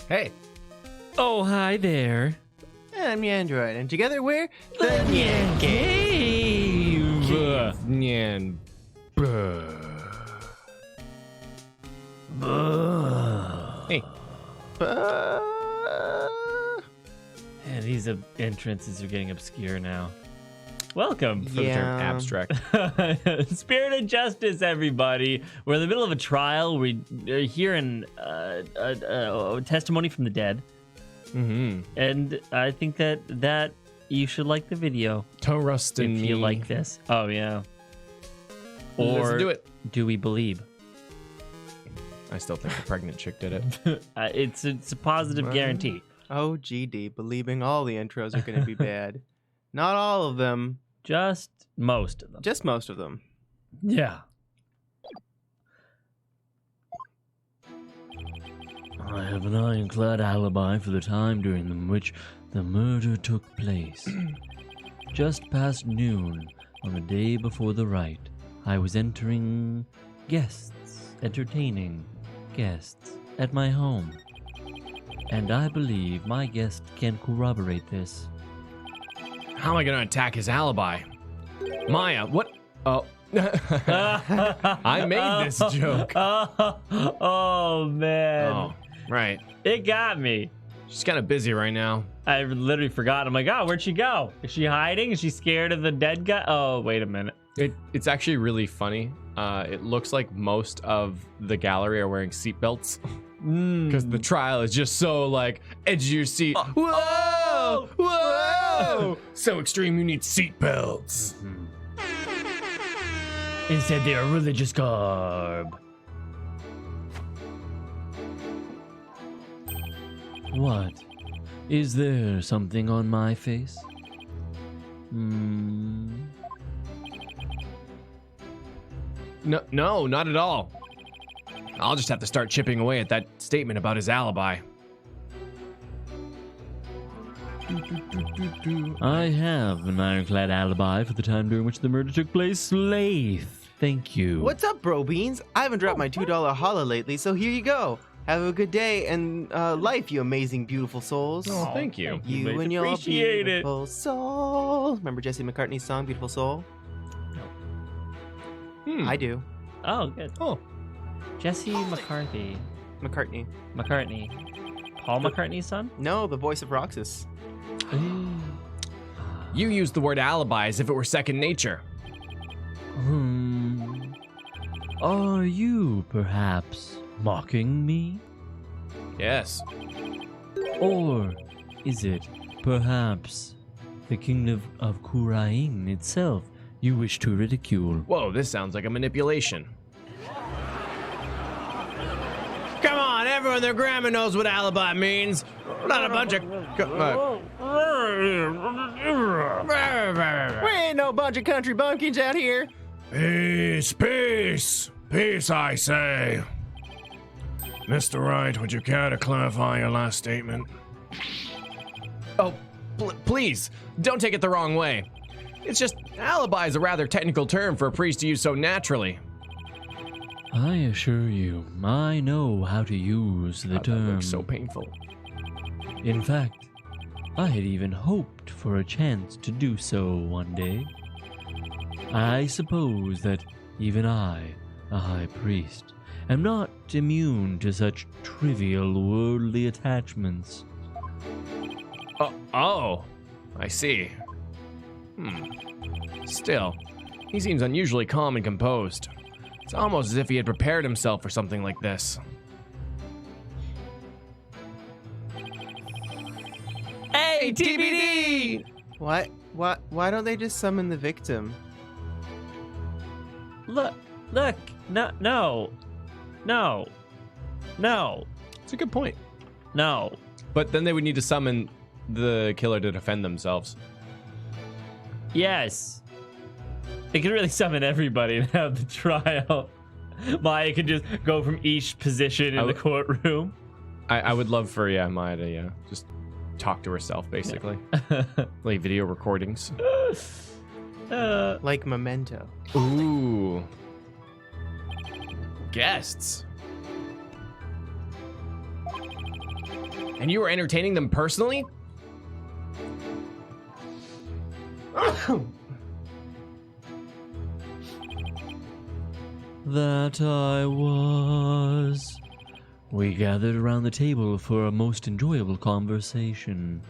Hey. Oh, hi there. I'm Nyan, and together we're the NyanCave. Nyan. Hey. Yeah, these entrances are getting obscure now. Welcome. For the term abstract. Spirit of justice, everybody. We're in the middle of a trial. We are hearing a testimony from the dead. Mm-hmm. And I think that you should like the video. Toast and if you like this. Oh, yeah. Let's Or do it. do we believe? I still think the pregnant chick did it. It's a positive guarantee. Oh, GD, believing all the intros are going to be bad. Not all of them. Just most of them. Just most of them. Yeah. I have an ironclad alibi for the time during which the murder took place. Just past noon on the day before the rite, I was entertaining guests at my home. And I believe my guest can corroborate this. How am I going to attack his alibi? Maya, what? Oh. I made this joke. Oh, man. Oh, right. It got me. She's kind of busy right now. I literally forgot. I'm like, oh, where'd she go? Is she hiding? Is she scared of the dead guy? Oh, wait a minute. It's actually really funny. It looks like most of the gallery are wearing seatbelts. Because the trial is just so, like, edge of your seat. Whoa! Whoa! So extreme, you need seatbelts. Instead, they are religious garb. What? Is there something on my face? No, not at all. I'll just have to start chipping away at that statement about his alibi. I have an ironclad alibi for the time during which the murder took place. Laith, thank you. What's up, bro beans? I haven't dropped my $2 holla lately, so here you go. Have a good day and life, you amazing, beautiful souls. Oh, thank you. You and your appreciate it. beautiful soul. Remember Jesse McCartney's song, Beautiful Soul? I do. Oh, good. Oh. Jesse McCarthy. McCartney. Paul McCartney's son? No, the voice of Roxas. You used the word alibi as if it were second nature. Are you perhaps mocking me? Yes. Or is it perhaps the kingdom of Kurain itself you wish to ridicule? Whoa, this sounds like a manipulation. Come on, everyone, their grandma knows what alibi means. Not a bunch of... We ain't no bunch of country bumpkins out here. Peace, peace, peace, I say. Mr. Wright, would you care to clarify your last statement? Oh, please, don't take it the wrong way. It's just, alibi is a rather technical term for a priest to use so naturally. I assure you, I know how to use the That term. looks so painful. In fact, I had even hoped for a chance to do so one day. I suppose that even I, a high priest, am not immune to such trivial worldly attachments. Oh, I see. Still, he seems unusually calm and composed. It's almost as if he had prepared himself for something like this. Hey, TBD! Why don't they just summon the victim? Look, no. It's a good point. No. But then they would need to summon the killer to defend themselves. Yes. They could really summon everybody and have the trial. Maya could just go from each position in the courtroom. I would love for, Maya to, just talk to herself, basically. Like video recordings. Like Memento. Ooh. Guests. And you were entertaining them personally? That I was. We gathered around the table for a most enjoyable conversation.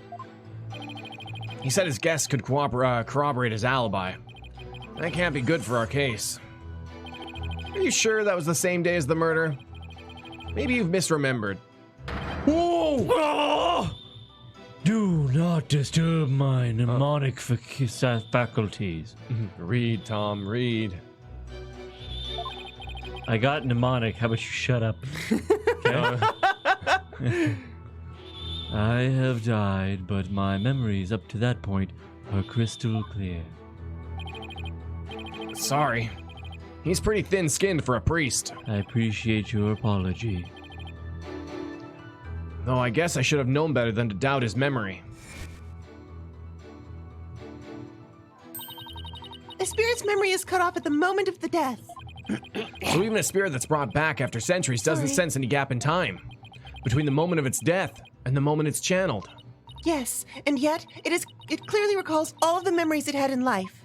He said his guests could corroborate his alibi. That can't be good for our case. Are you sure that was the same day as the murder? Maybe you've misremembered. Whoa! Ah! Do not disturb my mnemonic faculties. Read, Tom, read. I got mnemonic. How about you shut up? Okay? I have died, but my memories up to that point are crystal clear. Sorry. He's pretty thin-skinned for a priest. I appreciate your apology. Though I guess I should have known better than to doubt his memory. A spirit's memory is cut off at the moment of the death. So even a spirit that's brought back after centuries doesn't sense any gap in time between the moment of its death and the moment it's channeled. Yes, and yet it clearly recalls all of the memories it had in life.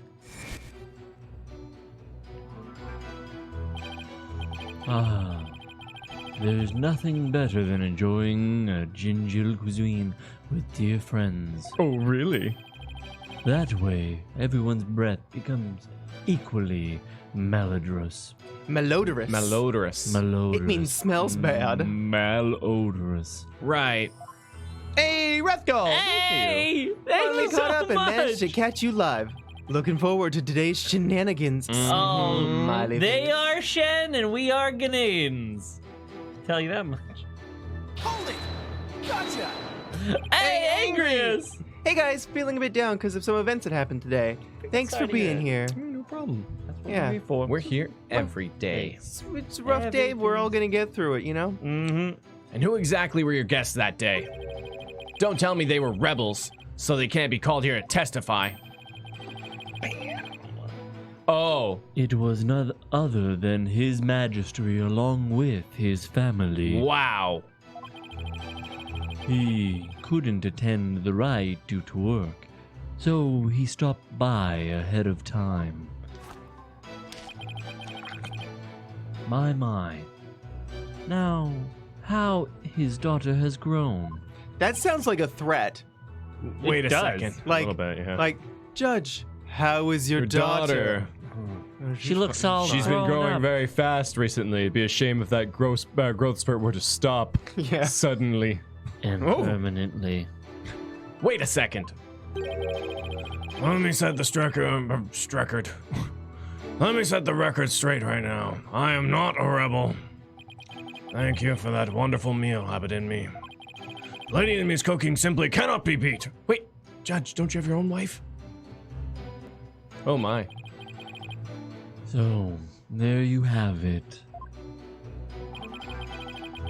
Ah, there's nothing better than enjoying a ginger cuisine with dear friends. Oh, really? That way, everyone's breath becomes equally malodorous. Malodorous. Malodorous. Malodorous. It means smells bad. Malodorous. Right. Hey, Rethko! Hey! Thank Finally you caught so up and much! managed to catch you live. Looking forward to today's shenanigans. Oh, Smiley they face. are Shen and we are Ghanaians. Tell you that much. Hold it! Gotcha! Hey, Angrius! Hey guys, feeling a bit down because of some events that happened today. Thanks for being here. No problem. Yeah. We're here every day. It's a rough day. We're all gonna get through it, you know? Mm-hmm. And who exactly were your guests that day? Don't tell me they were rebels, so they can't be called here to testify. Oh. It was none other than His Majesty along with his family. Wow. He couldn't attend the rite due to work, so he stopped by ahead of time. My. Now, how his daughter has grown. That sounds like a threat. Wait a does. second. Like, a little bit, yeah. like, Judge, how is your daughter? She looks all She's been grown growing up. very fast recently. It'd be a shame if that growth spurt were to stop Yeah. suddenly. And Oh. permanently. Wait a second. Let me set the Let me set the record straight right now. I am not a rebel. Thank you for that wonderful meal, Habit in me. Lady Enemy's cooking simply cannot be beat. Wait, Judge, don't you have your own wife? Oh my. So, there you have it.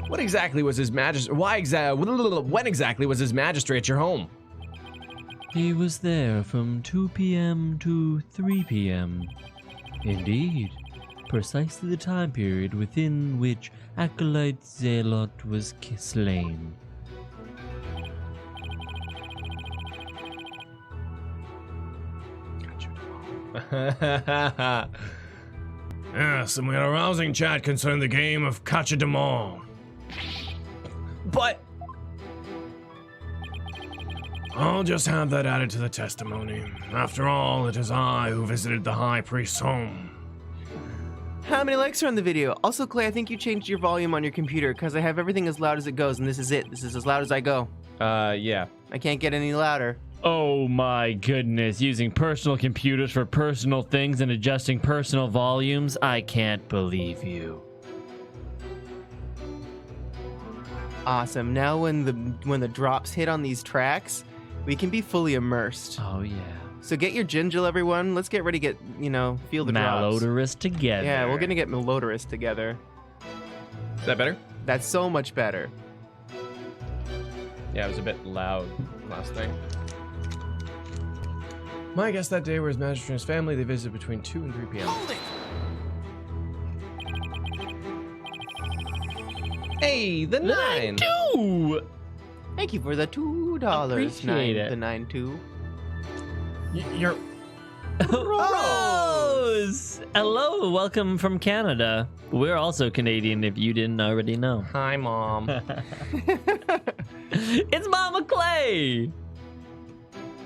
What exactly was his when exactly was his magistrate at your home? He was there from 2 p.m. to 3 p.m. Indeed, precisely the time period within which Acolyte Zealot was slain. Yes, and we had a rousing chat concerning the game of Catch a Demon. But I'll just have that added to the testimony. After all, it is I who visited the High Priest's home. How many likes are on the video? Also, Clay, I think you changed your volume on your computer because I have everything as loud as it goes, and this is it. This is as loud as I go. yeah. I can't get any louder. Oh my goodness, using personal computers for personal things and adjusting personal volumes? I can't believe you. Awesome. Now when the drops hit on these tracks, we can be fully immersed. Oh yeah. So get your ginger, everyone. Let's get ready to feel the drops. Malodorous together. Yeah, we're gonna get malodorous together. Is that better? That's so much better. Yeah, it was a bit loud last thing. My guess that day were his majesty and his family. They visited between 2 and 3 p.m. Hold it! Hey, the 9! Ooh, Thank you for the $2. Appreciate it. The 9-2. You're. Rose! Hello, welcome from Canada. We're also Canadian if you didn't already know. Hi, Mom. It's Mama Clay!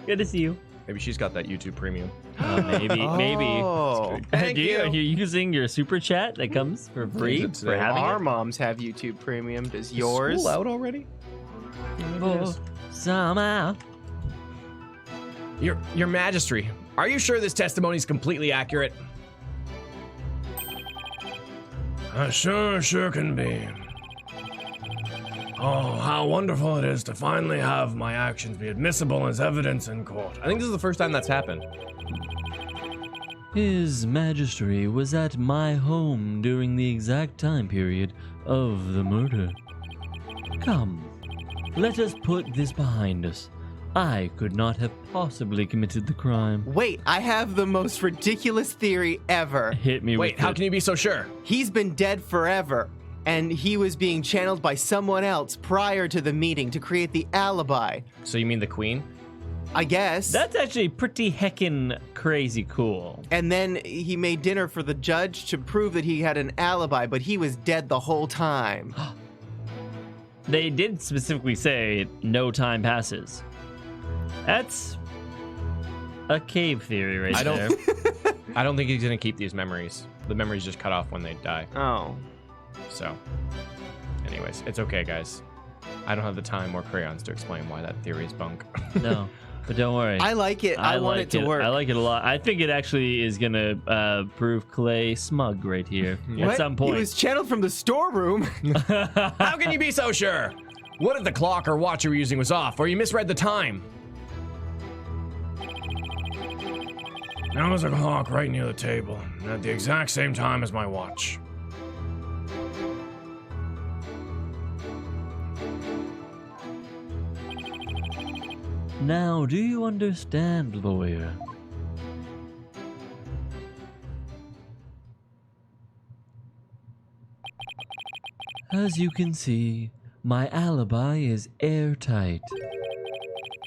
Good to see you. Maybe she's got that YouTube premium. Maybe. Oh, thank Do you? you. Are you using your super chat that comes for free Is it for today? having Our it? moms have YouTube Premium. Does Is yours? school out already? Oh, somehow. Your Majesty, are you sure this testimony is completely accurate? I sure can be. Oh, how wonderful it is to finally have my actions be admissible as evidence in court. I think this is the first time that's happened. His Majesty was at my home during the exact time period of the murder. Come, let us put this behind us. I could not have possibly committed the crime. Wait, I have the most ridiculous theory ever. Hit me Wait, with how it. can you be so sure? He's been dead forever, and he was being channeled by someone else prior to the meeting to create the alibi. So you mean the Queen? I guess. That's actually pretty heckin' crazy cool. And then he made dinner for the judge to prove that he had an alibi, but he was dead the whole time. They did specifically say no time passes. That's a cave theory right I don't- there. I don't think he's gonna keep these memories. The memories just cut off when they die. Oh. So, anyways, it's okay, guys. I don't have the time or crayons to explain why that theory is bunk. No, but don't worry. I like it. I want like it to work. I like it a lot. I think it actually is gonna prove Clay smug right here at What? some point. He was channeled from the storeroom. How can you be so sure? What if the clock or watch you were using was off, or you misread the time? There was a clock right near the table, and at the exact same time as my watch. Now, do you understand, lawyer? As you can see, my alibi is airtight.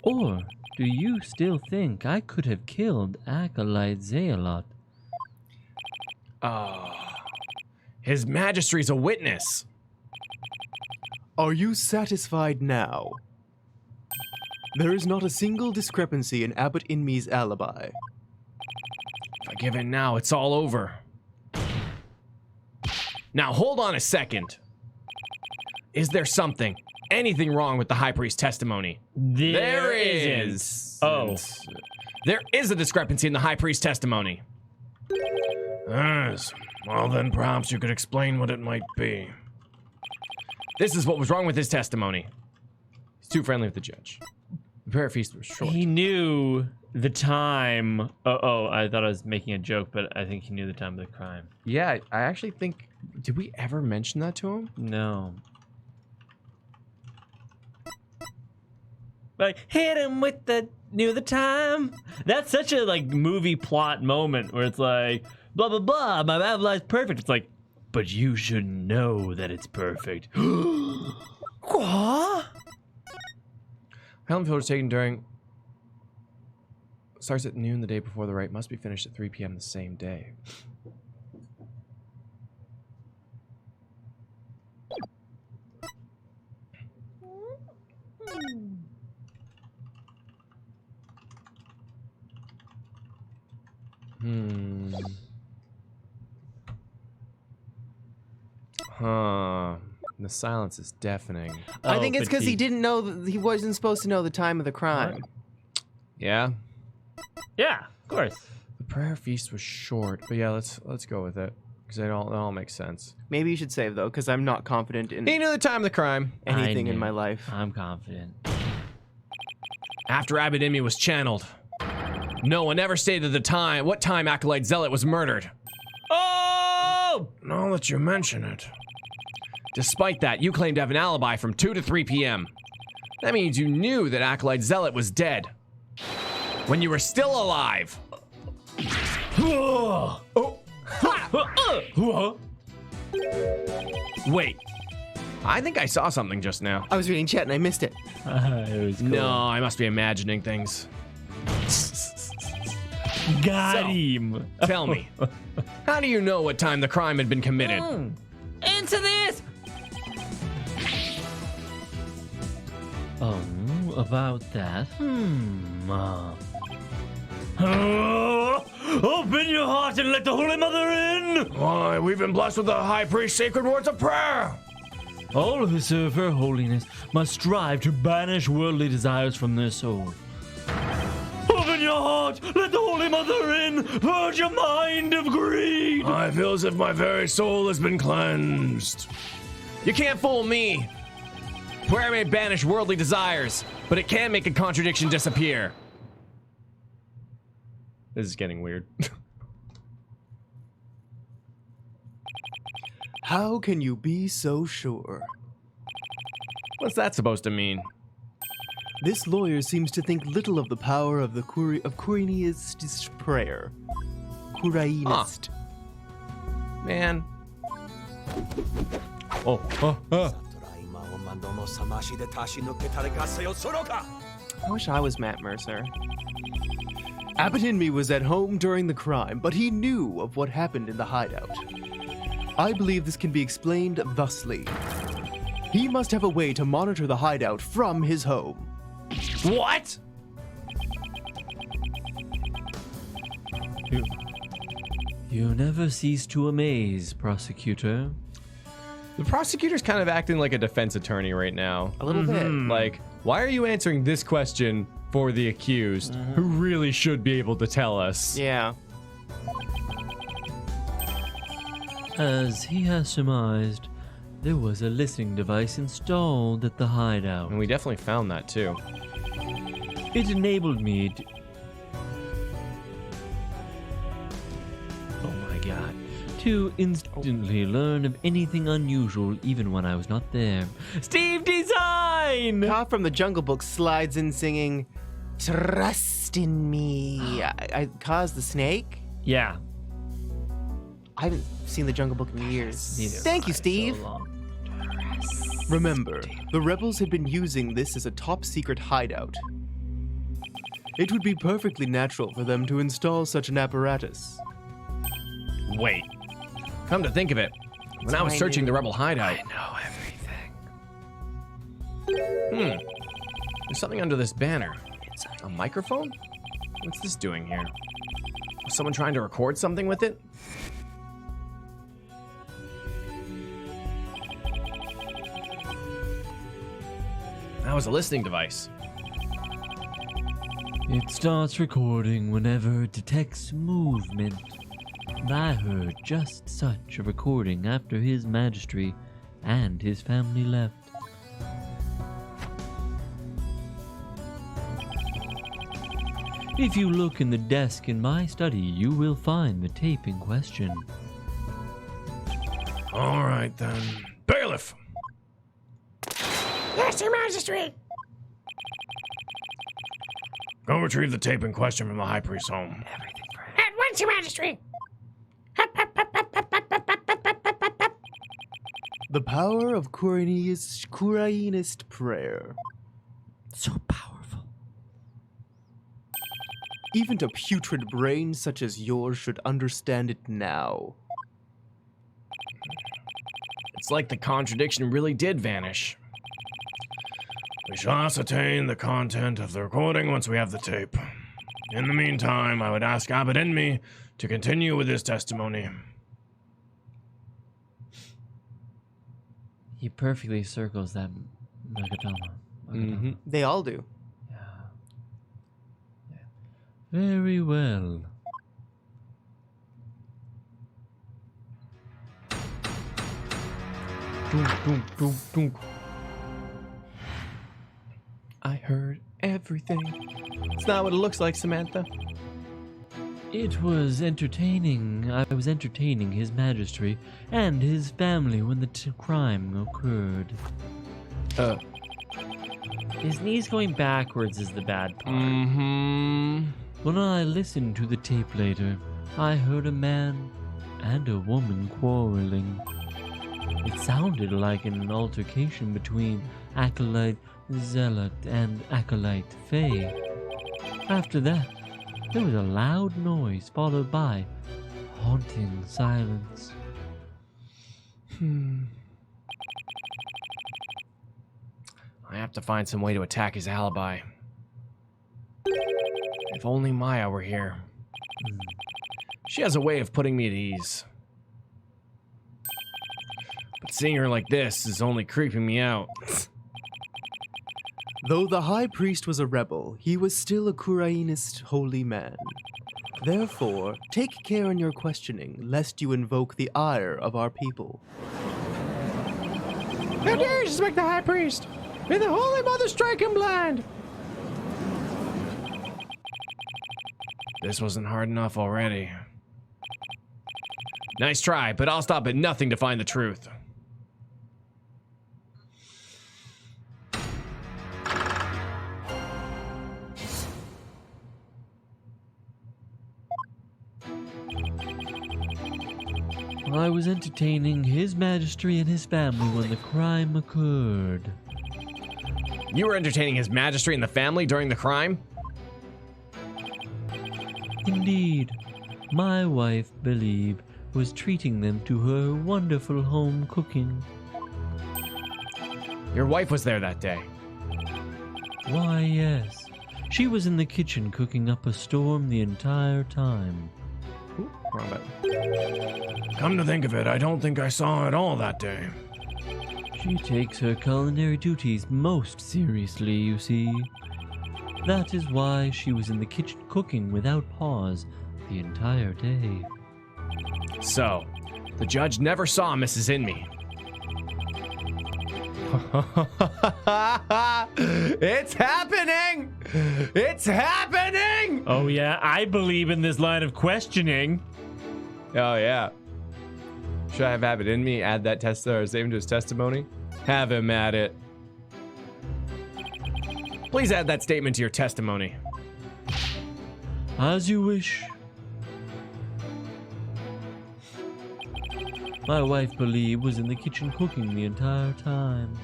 Or do you still think I could have killed Acolyte Zealot? His Majesty's a witness. Are you satisfied now? There is not a single discrepancy in Abbot Inme's alibi. If I give in now, it's all over. Now, hold on a second. Is there something, anything wrong with the High Priest's testimony? There is. Oh. There is a discrepancy in the High Priest's testimony. Yes. Well, then perhaps you could explain what it might be. This is what was wrong with his testimony. He's too friendly with the judge. The prayer feast was short. He knew the time. Oh, I thought I was making a joke, but I think he knew the time of the crime. Yeah, I actually think. Did we ever mention that to him? No. Like, hit him with the knew the time. That's such a like movie plot moment where it's like, blah blah blah, my alibis perfect. It's like, but you should know that it's perfect. What? Helen Field was taken during. Starts at noon the day before the rite. Must be finished at 3 p.m. the same day. Huh. The silence is deafening. I think it's but because he didn't know that he wasn't supposed to know the time of the crime. Yeah. Yeah, of course. The prayer feast was short, but yeah, let's go with it because it all makes sense. Maybe you should save though, because I'm not confident in He knew the time of the crime. anything I in knew. my life. I'm confident. After Abbot Inme was channeled, no one ever stated the time. What time Acolyte Zealot was murdered? Oh! Now that you mention it. Despite that, you claimed to have an alibi from 2 to 3 p.m. That means you knew that Acolyte Zealot was dead when you were still alive. Wait, I think I saw something just now. I was reading chat and I missed it. It was cool. No, I must be imagining things. Got him. Tell me, how do you know what time the crime had been committed? Answer this! Oh, about that. Open your heart and let the Holy Mother in! Why, we've been blessed with the high priest's sacred words of prayer. All who serve her holiness must strive to banish worldly desires from their soul. Open your heart, let the Holy Mother in, purge your mind of greed! I feel as if my very soul has been cleansed. You can't fool me. Prayer may banish worldly desires, but it can't make a contradiction disappear. This is getting weird. How can you be so sure? What's that supposed to mean? This lawyer seems to think little of the power of the Quirinianist prayer. Quirinianist. Man. I wish I was Matt Mercer. Abbott Inmee was at home during the crime, but he knew of what happened in the hideout. I believe this can be explained thusly. He must have a way to monitor the hideout from his home. What? You never cease to amaze, prosecutor. The prosecutor's kind of acting like a defense attorney right now. A little bit. Like, why are you answering this question for the accused, who really should be able to tell us? Yeah. As he has surmised, there was a listening device installed at the hideout. And we definitely found that too. It enabled me to... Oh my god. To instantly learn of anything unusual even when I was not there. Steve Design! Cop from the Jungle Book slides in singing, "Trust in me." I caused the snake? Yeah. I haven't seen the Jungle Book in years. Neither Thank you, have I, Steve. so long. Remember, the rebels had been using this as a top-secret hideout. It would be perfectly natural for them to install such an apparatus. Wait. Come to think of it, when I was I searching knew. the rebel hideout, Know everything. there's something under this banner. A microphone? What's this doing here? Was someone trying to record something with it? That was a listening device. It starts recording whenever it detects movement. And I heard just such a recording after His Majesty and his family left. If you look in the desk in my study, you will find the tape in question. All right, then. Bailiff! Yes, Your Majesty. Go retrieve the tape in question from the high priest's home. At once, Your Majesty. The power of Quirinianist prayer. So powerful. Even a putrid brain such as yours should understand it now. It's like the contradiction really did vanish. We shall ascertain the content of the recording once we have the tape. In the meantime, I would ask Abbott Inmee to continue with his testimony. He perfectly circles that Nagatama. They all do. Very well. I heard everything. It's not what it looks like, Samantha. It was entertaining. I was entertaining His Majesty and his family when the crime occurred. His knees going backwards is the bad part. When I listened to the tape later, I heard a man and a woman quarreling. It sounded like an altercation between Acolyte Zealot and Acolyte Fae. After that, there was a loud noise followed by haunting silence. I have to find some way to attack his alibi. If only Maya were here. She has a way of putting me at ease. But seeing her like this is only creeping me out. Though the high priest was a rebel, he was still a Kurainist holy man. Therefore, take care in your questioning, lest you invoke the ire of our people. How dare you suspect the high priest? May the Holy Mother strike him blind! This wasn't hard enough already. Nice try, but I'll stop at nothing to find the truth. I was entertaining His Majesty and his family when the crime occurred. You were entertaining His Majesty and the family during the crime? Indeed, my wife, Believe, was treating them to her wonderful home cooking. Your wife was there that day. Why, yes. She was in the kitchen cooking up a storm the entire time. Ooh, wrong button. Come to think of it, I don't think I saw it all that day. She takes her culinary duties most seriously, you see. That is why she was in the kitchen cooking without pause the entire day. So, the judge never saw Mrs. Inme. It's happening! It's happening! Oh yeah, I believe in this line of questioning. Oh yeah. Should I have it in me? Add that test or save him to his testimony? Have him at it. Please add that statement to your testimony. As you wish. My wife, Believe, was in the kitchen cooking the entire time.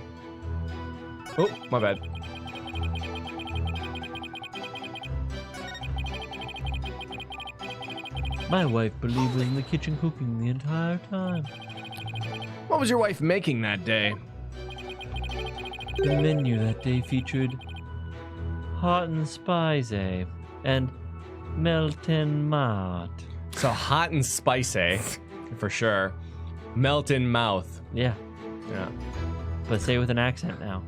Oh, my bad. My wife, Believe, was in the kitchen cooking the entire time. What was your wife making that day? The menu that day featured hot and spicy and melting mat. So hot and spicy, for sure. Melt in mouth. Yeah, Yeah. but say it with an accent now.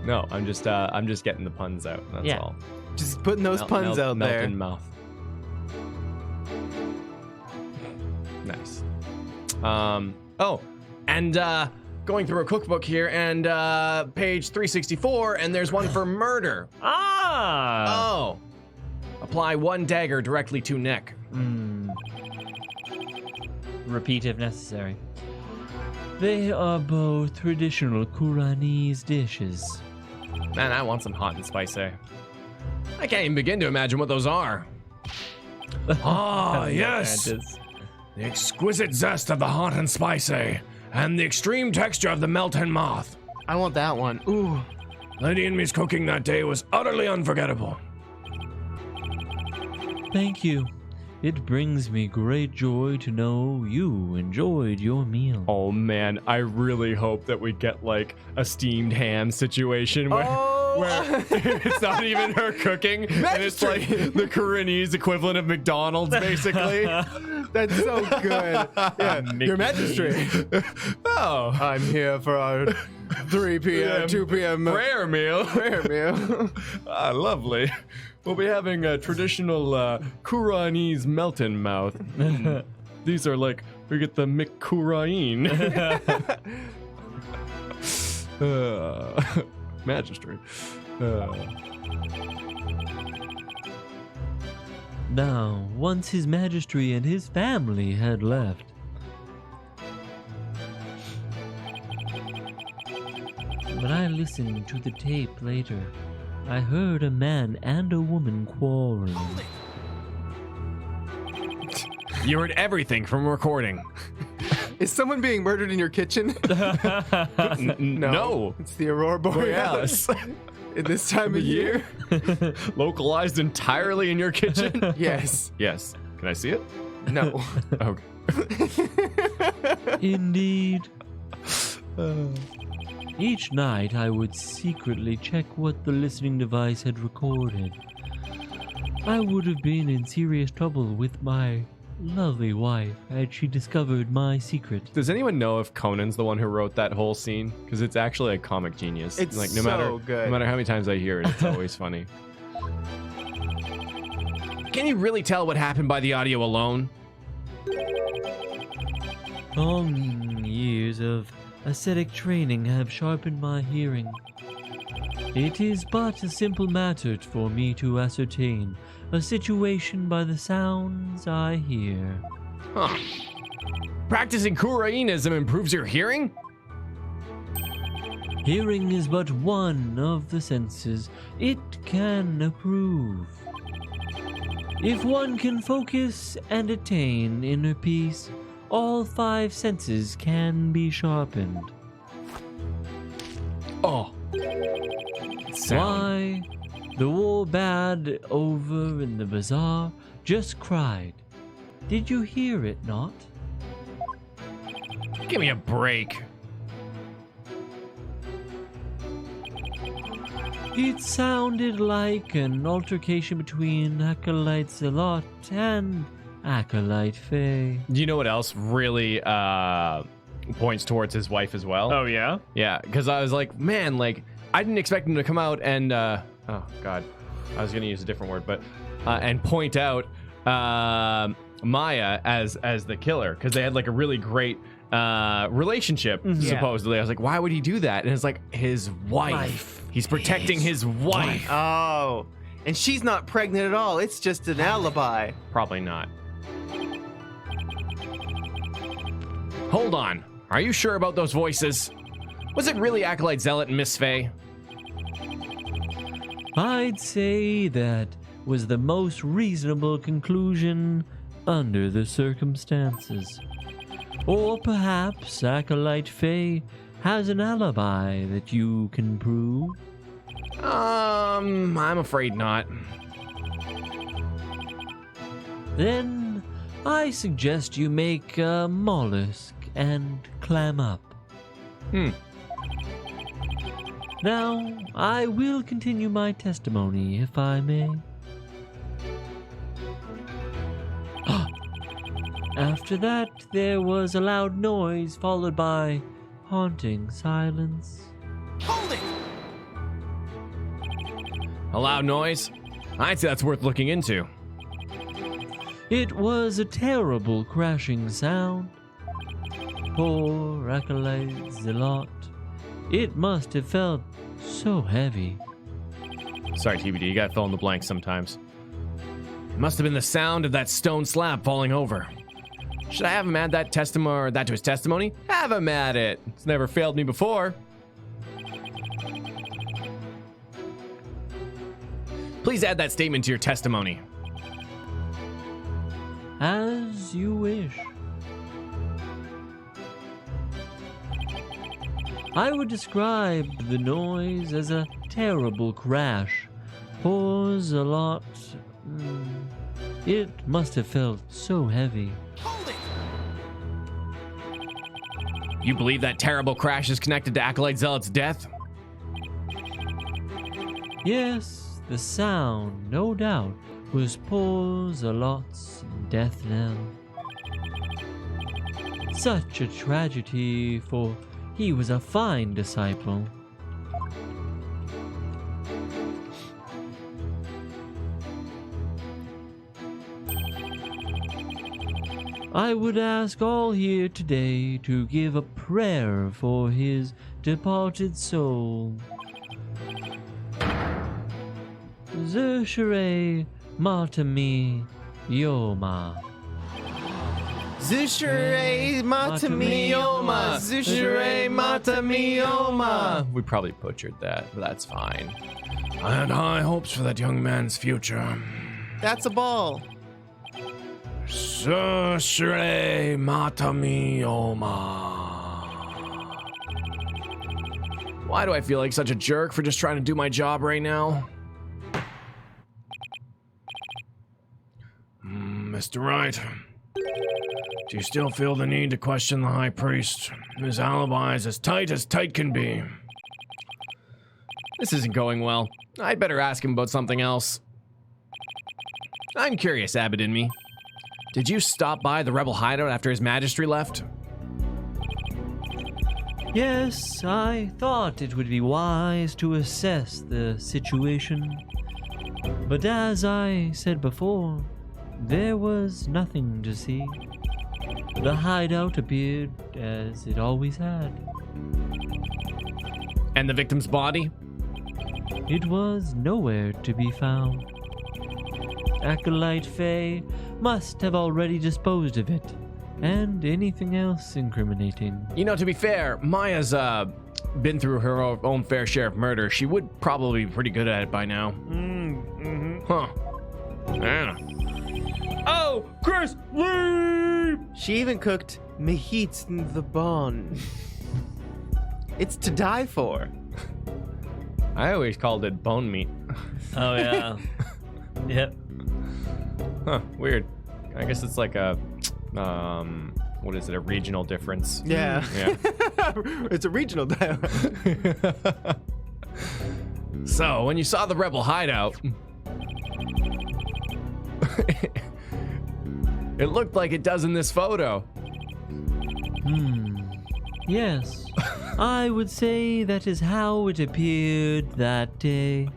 No, I'm just getting the puns out. That's Yeah. all. Just putting those puns out melt there. in mouth. Nice. Oh, and going through a cookbook here, and page 364, and there's one for murder. Ah! Oh. Apply one dagger directly to neck. Repeat if necessary. They are both traditional Kuranese dishes. Man, I want some hot and spicy. I can't even begin to imagine what those are. Ah, yes! The exquisite zest of the hot and spicy, and the extreme texture of the melting moth. I want that one. Ooh. Lady Inme's cooking that day was utterly unforgettable. Thank you. It brings me great joy to know you enjoyed your meal. Oh man, I really hope that we get like a steamed ham situation where, where it's not even her cooking, and it's like the Koreanese equivalent of McDonald's, basically. That's so good. Yeah, your Majesty. Oh, I'm here for our 3 p.m., 2 p.m. prayer meal. prayer meal. Ah, lovely. We'll be having a traditional Koreanese melting mouth. These are like, we get the McKurain. Magistrate. Now, once His Majesty and his family had left, when I listened to the tape later, I heard a man and a woman quarreling. You heard everything from recording. Is someone being murdered in your kitchen? No. It's the Aurora Borealis. In this time of year? Localized entirely in your kitchen? Yes. Yes. Can I see it? No. Okay. Indeed. Each night I would secretly check what the listening device had recorded. I would have been in serious trouble with my lovely wife had she discovered my secret. Does anyone know if Conan's the one who wrote that whole scene? Because it's actually a comic genius. It's like so good. No matter how many times I hear it, it's always funny. Can you really tell what happened by the audio alone? Long years of ascetic training have sharpened my hearing. It is but a simple matter for me to ascertain a situation by the sounds I hear. Huh. Practicing Kurainism improves your hearing? Hearing is but one of the senses it can improve. If one can focus and attain inner peace, all 5 senses can be sharpened. Oh. Why, the war bad over in the bazaar just cried. Did you hear it not? Give me a break. It sounded like an altercation between Acolyte Zelot and Acolyte Faye. Do you know what else really points towards his wife as well? Oh, yeah? Yeah, because I was like, man, like, I didn't expect him to come out and, oh, God. I was going to use a different word, but, and point out Maya as the killer, because they had, like, a really great relationship, supposedly. I was like, why would he do that? And it's like, his wife. He's protecting his wife. Oh. And she's not pregnant at all. It's just an alibi. Probably not. Hold on. Are you sure about those voices? Was it really Acolyte Zealot and Miss Faye? I'd say that was the most reasonable conclusion under the circumstances. Or perhaps Acolyte Faye has an alibi that you can prove. I'm afraid not. Then I suggest you make a mollusk and clam up. Now, I will continue my testimony, if I may. After that, there was a loud noise followed by haunting silence. Hold it! A loud noise? I'd say that's worth looking into. It was a terrible crashing sound. Poor Acolyte Zelot. It must have felt so heavy. Sorry, TBD, you gotta fill in the blanks sometimes. It must have been the sound of that stone slab falling over. Should I have him add that to his testimony? Have him add it. It's never failed me before. Please add that statement to your testimony. As you wish. I would describe the noise as a terrible crash. Poor Zelot. It must have felt so heavy. Hold it! You believe that terrible crash is connected to Acolyte Zealot's death? Yes, the sound, no doubt, was poor Zelot's death knell. Such a tragedy, for he was a fine disciple. I would ask all here today to give a prayer for his departed soul. Zershire Matami Yoma. Zushure Matamioma. Zushure Matamioma. We probably butchered that, but that's fine. I had high hopes for that young man's future. That's a ball. Susre matamioma. Why do I feel like such a jerk for just trying to do my job right now? Mr. Wright, do you still feel the need to question the High Priest? His alibi is as tight can be. This isn't going well. I'd better ask him about something else. I'm curious, Abbott in me. Did you stop by the rebel hideout after His Majesty left? Yes, I thought it would be wise to assess the situation. But as I said before, there was nothing to see. The hideout appeared as it always had. And the victim's body? It was nowhere to be found. Acolyte Faye must have already disposed of it, and anything else incriminating. You know, to be fair, Maya's been through her own fair share of murder. She would probably be pretty good at it by now. Huh. Yeah. Oh, Chris, leave! She even cooked meat in the bone. It's to die for. I always called it bone meat. Oh, yeah. Yep. Huh, weird. I guess it's like a, what is it, a regional difference? Yeah. Yeah. It's a regional dialect. So, when you saw the rebel hideout, it looked like it does in this photo. Yes. I would say that is how it appeared that day.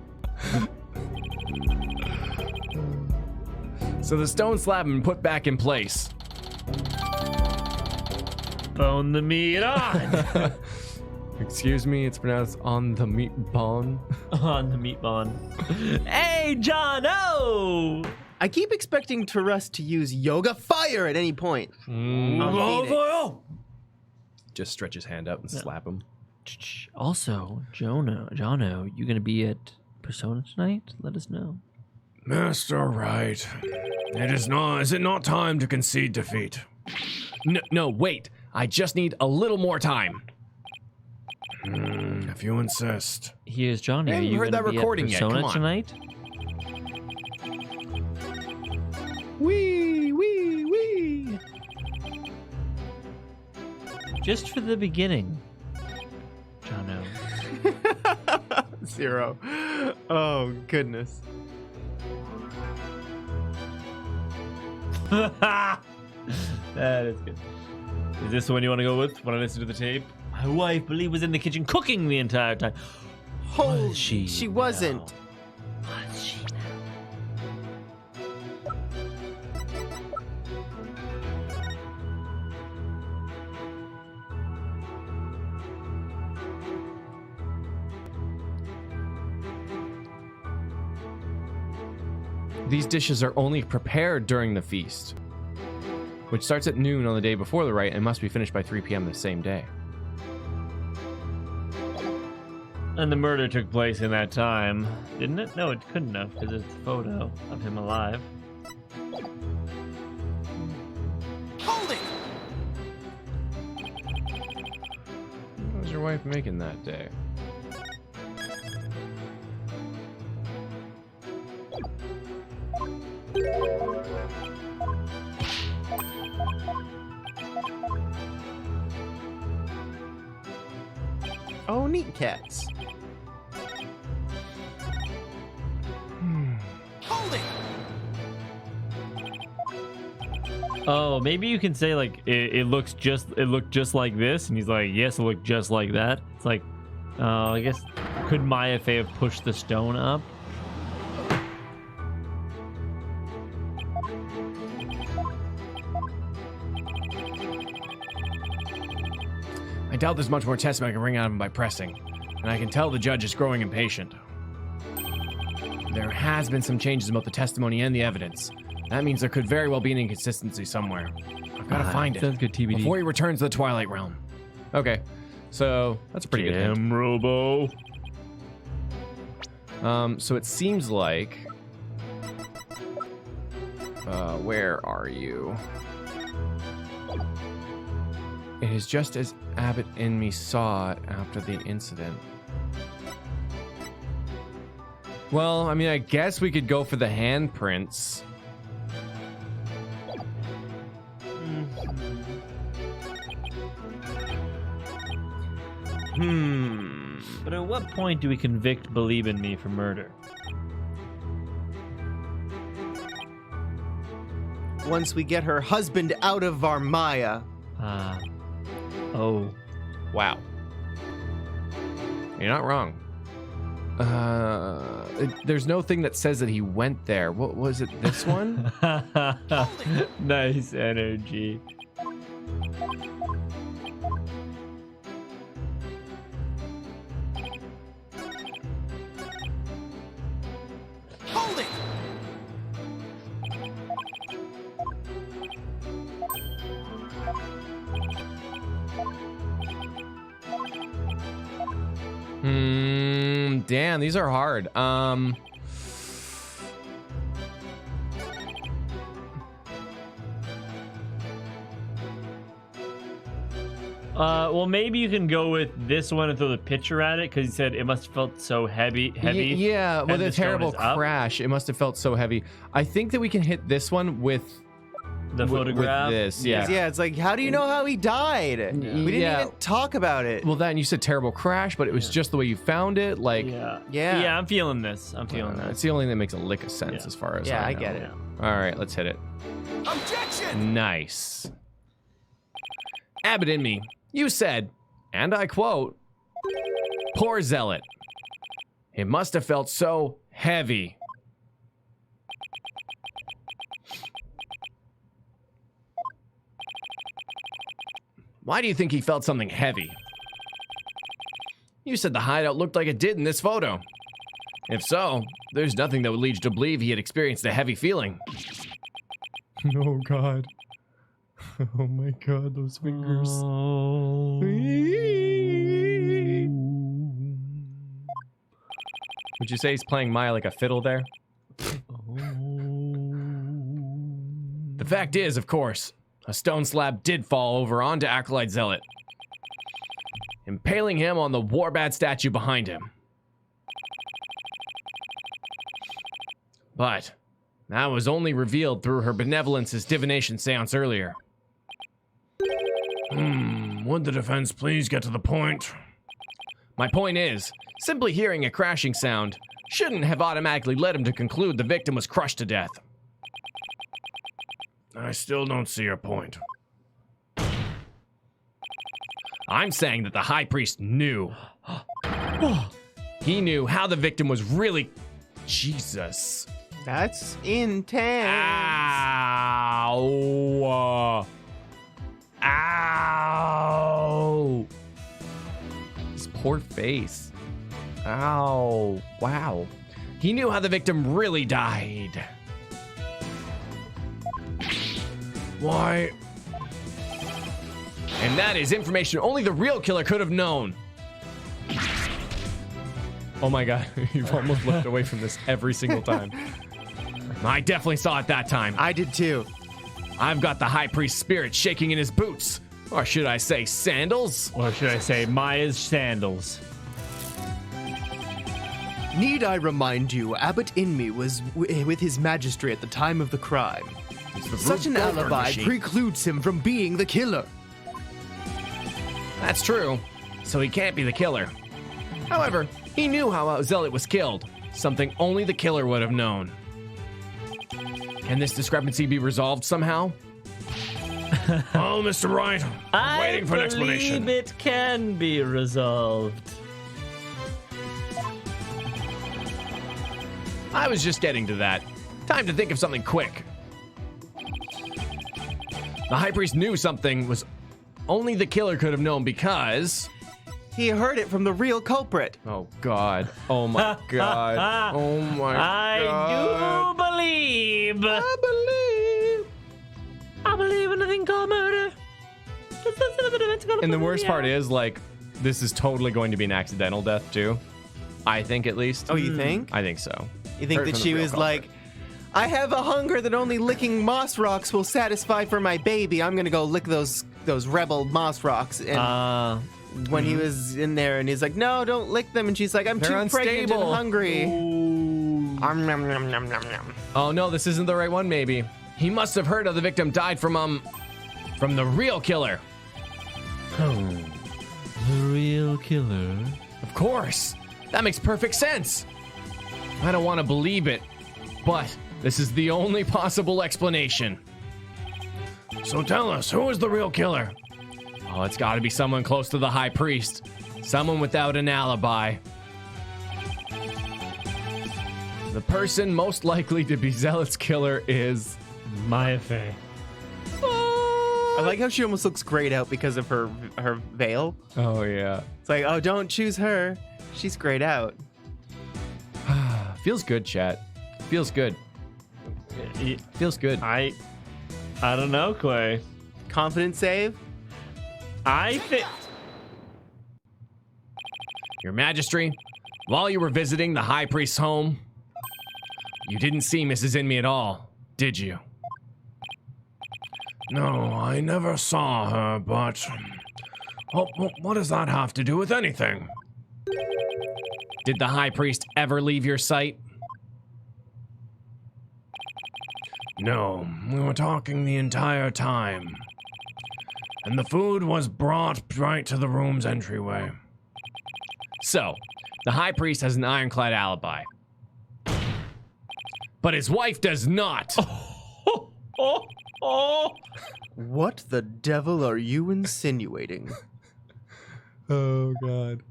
So the stone slab had been put back in place. Bone the meat on! Excuse me, it's pronounced on the meat bone. On the meat bone. Hey, John! Oh! I keep expecting Taurus to use yoga fire at any point. On Phoenix. Just stretch his hand out and slap him. Also, Jono, you gonna be at Persona tonight? Let us know. Master Wright, is it not time to concede defeat? No, wait. I just need a little more time. If you insist. Here's Johnny. I Are haven't you heard gonna that be recording at yet. Persona Come on. tonight? Wee. Just for the beginning, Jono. 0. Oh, goodness. That is good. Is this the one you want to go with? Want to listen to the tape? My wife, believe, was in the kitchen cooking the entire time. Holy, Was she? she wasn't. Was she now? These dishes are only prepared during the feast, which starts at noon on the day before the rite and must be finished by 3 p.m. the same day. And the murder took place in that time, didn't it? No, it couldn't have, because it's a photo of him alive. Hold it! What was your wife making that day? Oh, neat cats. Hold it! Oh, maybe you can say like it looked just like this, and he's like, yes, it looked just like that. It's like, I guess could Maya Fey have pushed the stone up? I doubt there's much more testimony I can wring out of him by pressing, and I can tell the judge is growing impatient. There has been some changes about the testimony and the evidence. That means there could very well be an inconsistency somewhere. I've got to find it Sounds good, TBD. before he returns to the Twilight Realm. Okay, so that's a pretty good hint. Damn, Robo. So it seems like Where are you? It is just as Abbott and me saw it after the incident. Well, I mean, I guess we could go for the handprints. But at what point do we convict Believe in Me for murder? Once we get her husband out of our Maya. Oh. Wow. You're not wrong. There's no thing that says that he went there. What was it? This one? Nice energy. Hold it! Damn, these are hard. Well, maybe you can go with this one and throw the picture at it, because he said it must have felt so heavy. Yeah, with and a the stone terrible is up. crash, it must have felt so heavy. I think that we can hit this one with The photograph. With this, yeah. Yeah, it's like, how do you know how he died? We didn't Yeah. even talk about it. Well, then you said terrible crash, but it was just the way you found it. Like, Yeah. I'm feeling this. I'm feeling that. it's the only thing that makes a lick of sense Yeah. as far as Yeah, I know. get it. All right, let's hit it. Objection! Nice. Abbott and me, you said, and I quote, "Poor zealot. It must have felt so heavy." Why do you think he felt something heavy? You said the hideout looked like it did in this photo. If so, there's nothing that would lead you to believe he had experienced a heavy feeling. Oh, God. Oh, my God, those fingers. Would you say he's playing Maya like a fiddle there? The fact is, of course, a stone slab did fall over onto Acolyte Zealot, impaling him on the Warbat statue behind him. But that was only revealed through her benevolence's divination seance earlier. Would the defense please get to the point? My point is, simply hearing a crashing sound shouldn't have automatically led him to conclude the victim was crushed to death. I still don't see your point. I'm saying that the high priest knew. He knew how the victim was really... Jesus. That's intense. Ow. Ow. His poor face. Ow. Wow. He knew how the victim really died. Why? And that is information only the real killer could have known. Oh my God, you've almost looked away from this every single time. I definitely saw it that time. I did too. I've got the high priest's spirit shaking in his boots. Or should I say sandals? Or should I say Maya's sandals? Need I remind you, Abbot Inme was with his majesty at the time of the crime. Such an alibi precludes him from being the killer. That's true. So he can't be the killer. However, he knew how Zealot was killed. Something only the killer would have known. Can this discrepancy be resolved somehow? Oh, Mr. Wright, I'm waiting for an explanation. I believe it can be resolved. I was just getting to that. Time to think of something quick. The high priest knew something was only the killer could have known because... He heard it from the real culprit. Oh, God. Oh, my God. Oh, my God. I do believe. I I believe in a thing called murder. believe. And the worst part is, like, this is totally going to be an accidental death, too. I think, at least. Oh, you think? I think so. You think Heard that from the she real was culprit. like, I have a hunger that only licking moss rocks will satisfy for my baby. I'm gonna go lick those rebel moss rocks. And when he was in there, and he's like, "No, don't lick them," and she's like, "I'm They're too pregnant and unstable. hungry." Nom, nom, nom, nom, nom, nom. Oh no, this isn't the right one. Maybe he must have heard how the victim died from the real killer. Oh, the real killer. Of course, that makes perfect sense. I don't want to believe it, but this is the only possible explanation. So tell us, who is the real killer? Oh, it's got to be someone close to the high priest, someone without an alibi. The person most likely to be Zealot's killer is Maya Fey. I like how she almost looks grayed out because of her veil. Oh yeah. It's like, oh, don't choose her. She's grayed out. Feels good, chat. Feels good. Feels good. I don't know, Clay. Confidence save. I think. Your Majesty, while you were visiting the high priest's home, you didn't see Mrs. Inme at all, did you? No, I never saw her, but... what does that have to do with anything? Did the high priest ever leave your sight? No, we were talking the entire time. And the food was brought right to the room's entryway. So, the high priest has an ironclad alibi. But his wife does not. What the devil are you insinuating? Oh, God.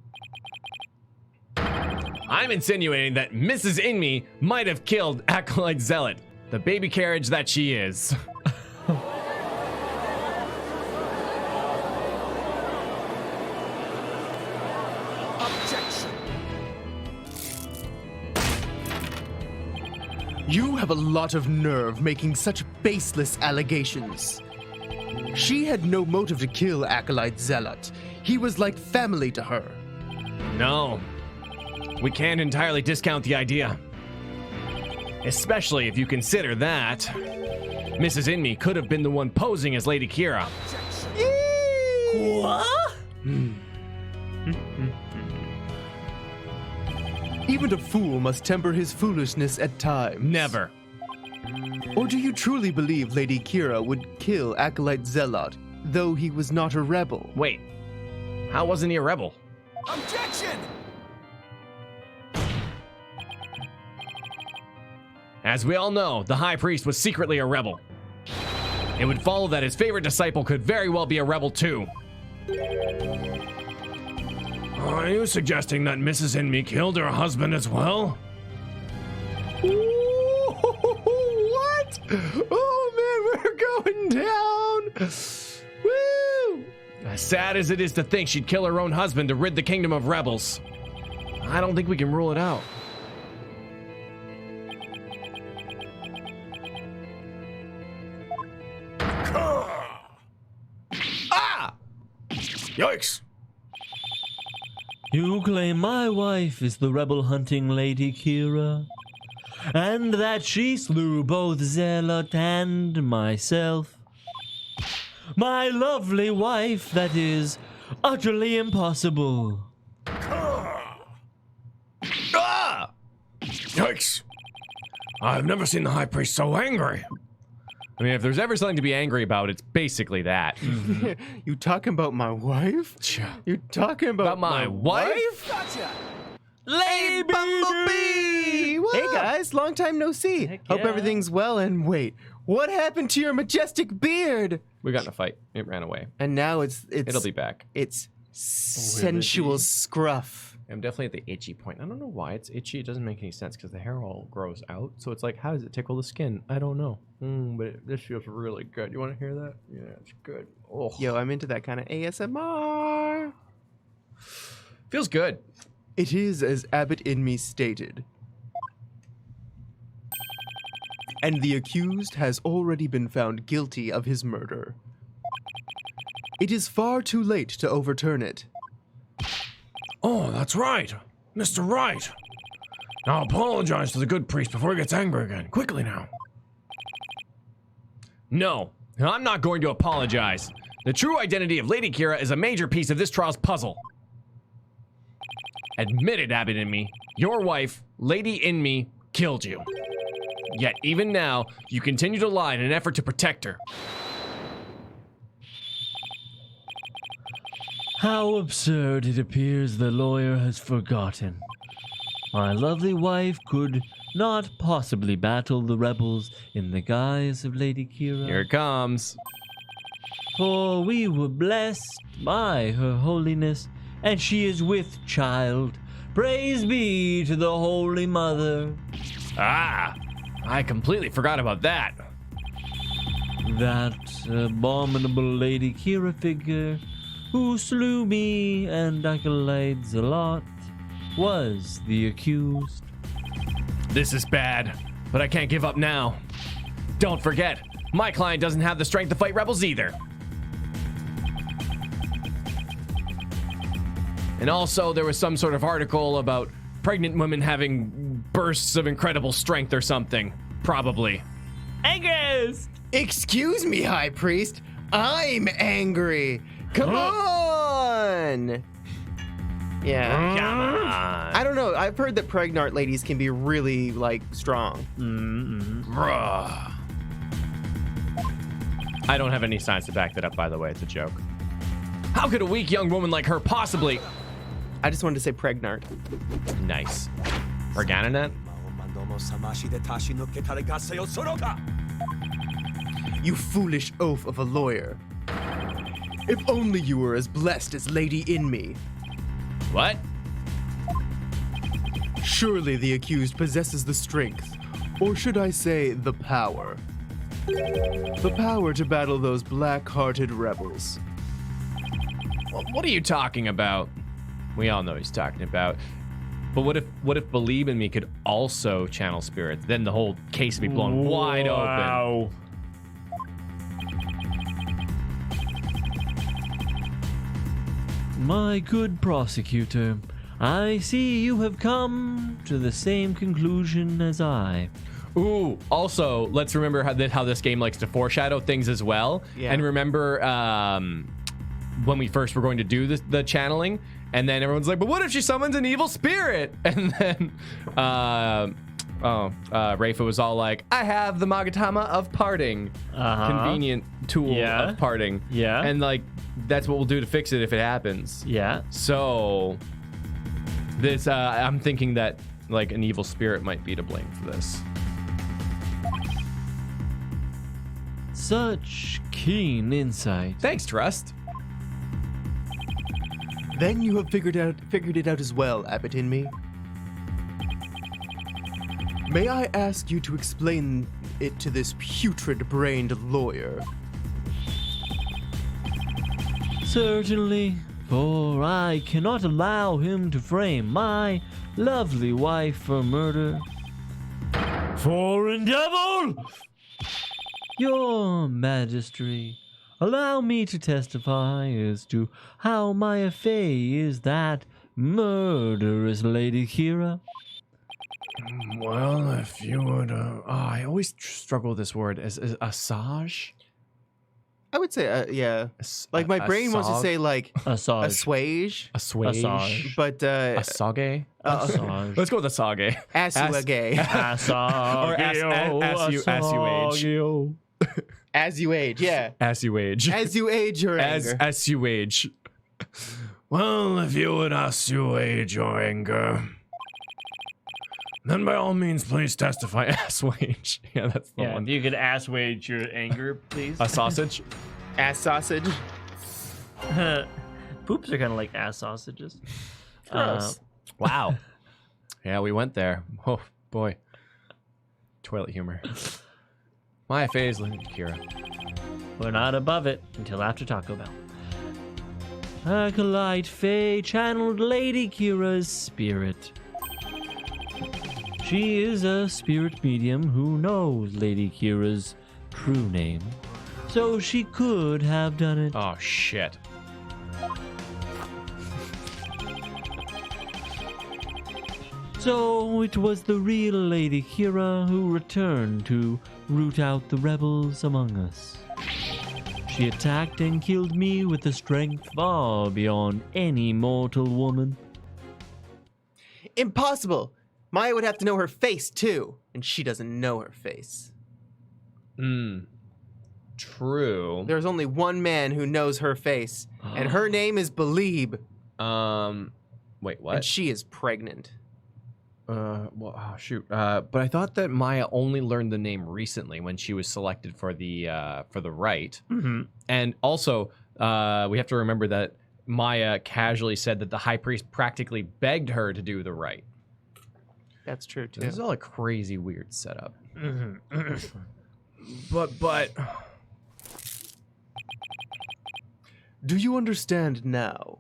I'm insinuating that Mrs. Inme might have killed Acolyte Zealot, the baby carriage that she is. Objection. You have a lot of nerve making such baseless allegations. She had no motive to kill Acolyte Zealot. He was like family to her. No, we can't entirely discount the idea. Especially if you consider that Mrs. Inme could have been the one posing as Lady Kira. Even a fool must temper his foolishness at times. Never. Or do you truly believe Lady Kira would kill Acolyte Zealot, though he was not a rebel? Wait, how wasn't he a rebel? Objection. As we all know, the high priest was secretly a rebel. It would follow that his favorite disciple could very well be a rebel too. Are you suggesting that Mrs. Inme killed her husband as well? What? Oh man, we're going down. Woo! As sad as it is to think she'd kill her own husband to rid the kingdom of rebels, I don't think we can rule it out. Yikes! You claim my wife is the rebel hunting Lady Kira, and that she slew both Zealot and myself. My lovely wife, that is utterly impossible. Ah! Yikes! I've never seen the high priest so angry. I mean, if there's ever something to be angry about, it's basically that. You talking about my wife? You talking about my wife? Gotcha. Lady Bumblebee! What Hey up? guys, long time no see. Hope yeah. everything's well. And wait, what happened to your majestic beard? We got in a fight. It ran away. And now it's It'll be back. It's sensual scruff. I'm definitely at the itchy point. I don't know why it's itchy. It doesn't make any sense because the hair all grows out. So it's like, how does it tickle the skin? I don't know. But this feels really good. You want to hear that? Yeah, it's good. Oh, Yo, I'm into that kind of ASMR. feels good. It is as Abbot Inme stated. And the accused has already been found guilty of his murder. It is far too late to overturn it. Oh, that's right. Mr. Wright. Now apologize to the good priest before he gets angry again. Quickly now. No, I'm not going to apologize. The true identity of Lady Kira is a major piece of this trial's puzzle. Admit it, Abbott and me. Your wife, Lady In Me, killed you. Yet even now, you continue to lie in an effort to protect her. How absurd it appears the lawyer has forgotten. My lovely wife could not possibly battle the rebels in the guise of Lady Kira. Here it comes. For we were blessed by her holiness, and she is with child. Praise be to the Holy Mother. Ah, I completely forgot about that. That abominable Lady Kira figure who slew me and acolytes a lot was the accused. This is bad, but I can't give up now. Don't forget, my client doesn't have the strength to fight rebels either. And also, there was some sort of article about pregnant women having bursts of incredible strength or something. Probably. Angus! Excuse me, High Priest. I'm angry. Come on. Yeah. Come on. I don't know. I've heard that pregnant ladies can be really, like, strong. Bruh. I don't have any signs to back that up, by the way. It's a joke. How could a weak young woman like her possibly... I just wanted to say pregnant. Nice. Organanet? You foolish oaf of a lawyer. If only you were as blessed as Lady In Me. What? Surely the accused possesses the strength, or should I say the power. The power to battle those black-hearted rebels. What are you talking about? We all know what he's talking about. But what if Believe in Me could also channel spirits? Then the whole case would be blown wide open. My good prosecutor, I see you have come to the same conclusion as I. Ooh, also, let's remember how this game likes to foreshadow things as well. Yeah. And remember when we first were going to do the channeling, and then everyone's like, but what if she summons an evil spirit? And then Rafa was all like, I have the Magatama of parting. Convenient tool of parting. Yeah. And like, that's what we'll do to fix it if it happens. Yeah. So this, I'm thinking that like an evil spirit might be to blame for this. Such keen insight. Thanks, Trust. Then you have figured it out as well, Abbott In Me. May I ask you to explain it to this putrid-brained lawyer? Certainly, for I cannot allow him to frame my lovely wife for murder. Foreign devil! Your Majesty, allow me to testify as to how my affair is that murderous Lady Kira. Well, if you would, I always struggle with this word. Is assage? I would say, yeah. Like, my brain wants to say, like, Assage. assuage. Assuage. Assage. But, Asage? Assage. Let's go with asage. assuage. As you age, yeah. As you age. As you age your anger. As you age. Well, if you would assuage your anger, then by all means, please testify. Assuage. Yeah, that's the one. You could assuage your anger, please. A sausage? Ass sausage. Poops are kind of like ass sausages. Gross. Wow. Yeah, we went there. Oh, boy. Toilet humor. My face, Kira. We're not above it until after Taco Bell. Acolyte Faye channeled Lady Kira's spirit. She is a spirit medium who knows Lady Kira's true name, so she could have done it. Oh, shit. So it was the real Lady Kira who returned to root out the rebels among us. She attacked and killed me with a strength far beyond any mortal woman. Impossible! Maya would have to know her face, too. And she doesn't know her face. True. There's only one man who knows her face, and her name is Belieb. Wait, And what? she is pregnant. Shoot. But I thought that Maya only learned the name recently when she was selected for the rite. Mm-hmm. And also, we have to remember that Maya casually said that the high priest practically begged her to do the rite. That's true, too. This is all a crazy, weird setup. But Do you understand now?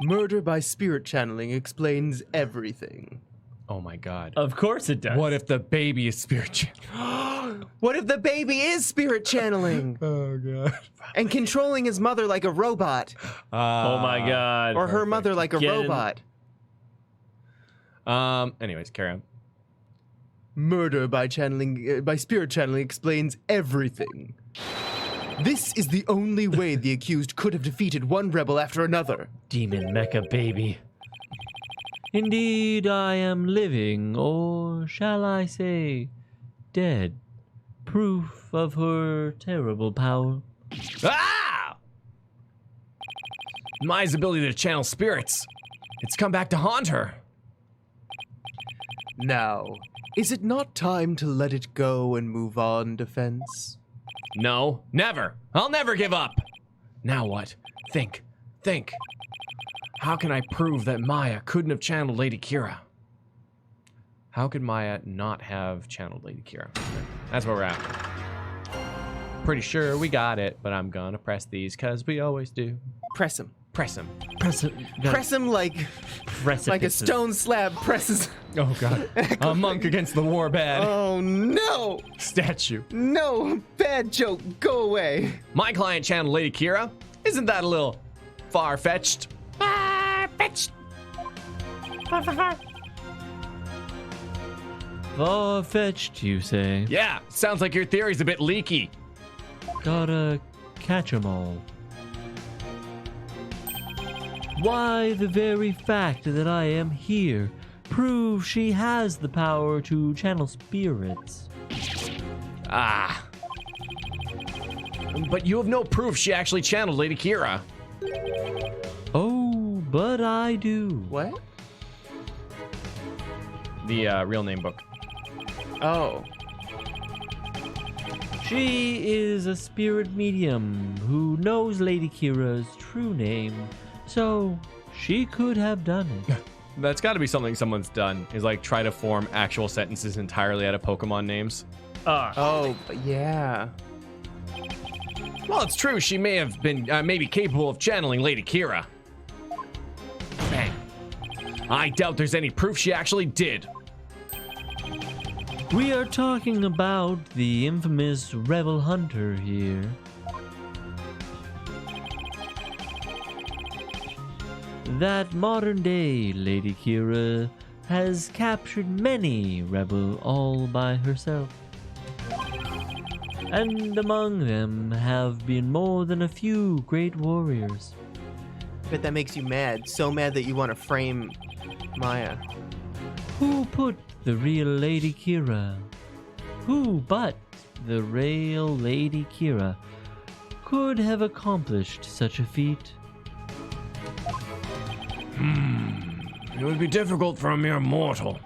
Murder by spirit channeling explains everything. Oh my god. Of course it does. What if the baby is spirit channel? What if the baby is spirit channeling? Oh god. And controlling his mother like a robot? Oh my god. Or her mother like a Get in. robot? Anyways, carry on. Murder by spirit channeling explains everything. This is the only way the accused could have defeated one rebel after another. Demon mecha baby. Indeed, I am living, or shall I say, dead. Proof of her terrible power. Ah! Maya's ability to channel spirits. It's come back to haunt her. Now, is it not time to let it go and move on, Defense? No, never. I'll never give up. Now what? Think. How can I prove that Maya couldn't have channeled Lady Kira? How could Maya not have channeled Lady Kira? That's where we're at. Pretty sure we got it, but I'm gonna press these because we always do. Press him. Press him. Press him like a Precipices. stone slab presses. Oh god. A monk against the warbad Oh no! statue. No! Bad joke. Go away. My client channeled Lady Kira. Isn't that a little far-fetched? Fetched. Far-fetched, you say? Yeah, sounds like your theory's a bit leaky. Gotta catch 'em all. Why, the very fact that I am here proves she has the power to channel spirits. Ah. But you have no proof she actually channeled Lady Kira. Oh, but I do. What? The real name book. Oh. She is a spirit medium who knows Lady Kira's true name, so she could have done it. That's got to be something someone's done, is like try to form actual sentences entirely out of Pokemon names. Oh, yeah. Well, it's true. She may have been maybe capable of channeling Lady Kira. Bang. I doubt there's any proof she actually did. We are talking about the infamous Rebel Hunter here. That modern-day Lady Kira has captured many rebel all by herself. And among them have been more than a few great warriors. Bet that makes you mad. So mad that you want to frame Maya. Who put the real Lady Kira? Who but the real Lady Kira could have accomplished such a feat? it would be difficult for a mere mortal.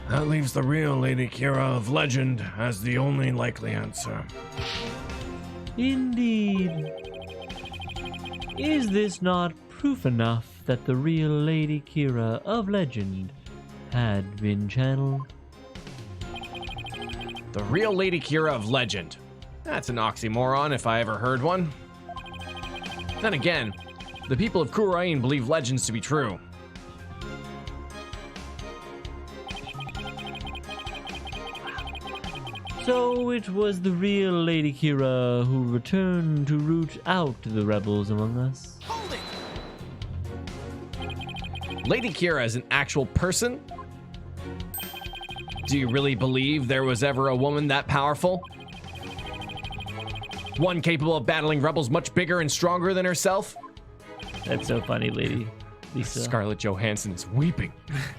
That leaves the real Lady Kira of legend as the only likely answer. Indeed. Is this not proof enough that the real Lady Kira of legend had been channeled? The real Lady Kira of legend. That's an oxymoron if I ever heard one. Then again, the people of Kurain believe legends to be true. So it was the real Lady Kira who returned to root out the rebels among us. Hold it! Lady Kira is an actual person? Do you really believe there was ever a woman that powerful? One capable of battling rebels much bigger and stronger than herself? That's so funny, lady. Lisa. Scarlett Johansson is weeping.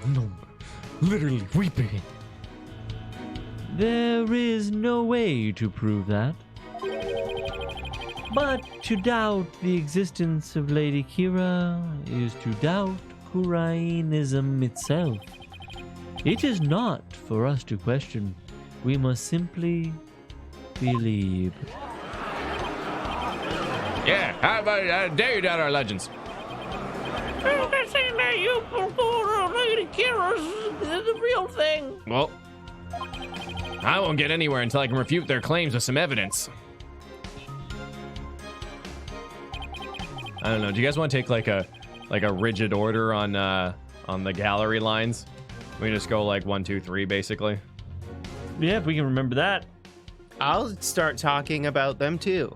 No, literally weeping. There is no way to prove that. But to doubt the existence of Lady Kira is to doubt Kurainism itself. It is not for us to question. We must simply believe. Yeah, how about dare you doubt our legends? They're saying that you Lady Kira's the real thing. Well, I won't get anywhere until I can refute their claims with some evidence. I don't know. Do you guys want to take like a rigid order on the gallery lines? We can just go like 1, 2, 3, basically. Yeah, if we can remember that. I'll start talking about them too.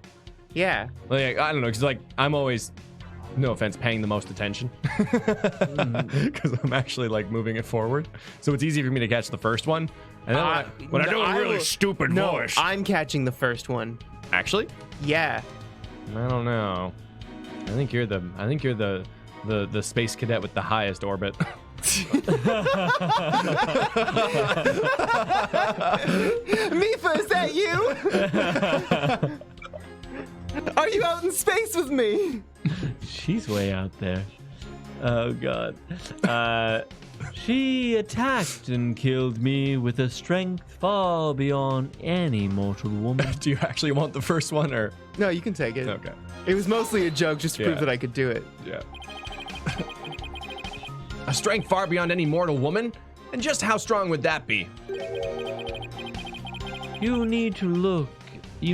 Yeah. Like, I don't know, because like I'm always, no offense, paying the most attention because I'm actually like moving it forward. So it's easy for me to catch the first one, and then when I do a really stupid voice. I'm catching the first one. Actually, Yeah. I don't know. I think you're the space cadet with the highest orbit. Mifa, is that you? Are you out in space with me? She's way out there. Oh, God. She attacked and killed me with a strength far beyond any mortal woman. Do you actually want the first one, or? No, you can take it. Okay. It was mostly a joke just to prove that I could do it. Yeah. A strength far beyond any mortal woman? And just how strong would that be? You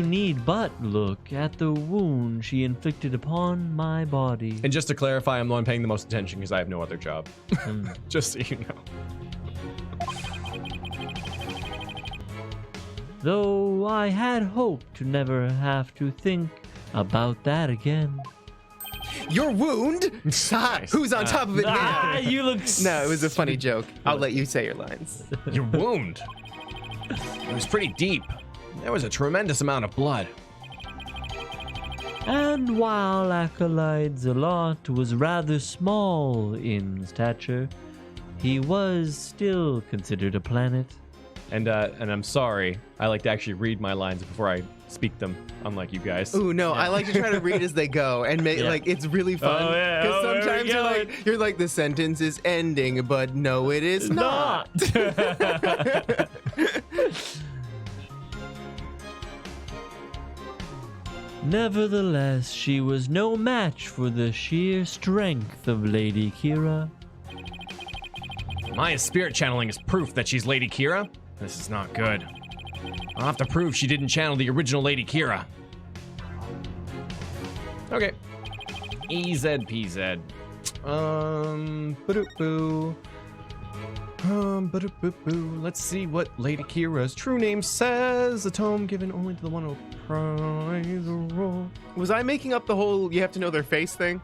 need but look at the wound she inflicted upon my body. And just to clarify, I'm the one paying the most attention because I have no other job. Just so you know. Though I had hoped to never have to think about that again. Your wound? Ha, who's on top of it now? You look... No, it was a funny joke. I'll let you say your lines. Your wound? It was pretty deep. There was a tremendous amount of blood. And while Acolyte Zalot was rather small in stature, he was still considered a planet. And I'm sorry. I like to actually read my lines before I speak them, unlike you guys. Ooh, no, I like to try to read as they go and make like it's really fun. Oh, yeah. Because Oh, sometimes you're like the sentence is ending, but no, it is not. Nevertheless, she was no match for the sheer strength of Lady Kira. Maya's spirit channeling is proof that she's Lady Kira? This is not good. I'll have to prove she didn't channel the original Lady Kira. Okay. EZPZ. Ba-doop-boo. Ba-doop-boo-boo. Let's see what Lady Kira's true name says. A tome given only to the one who prize roll. Was I making up the whole you have to know their face thing?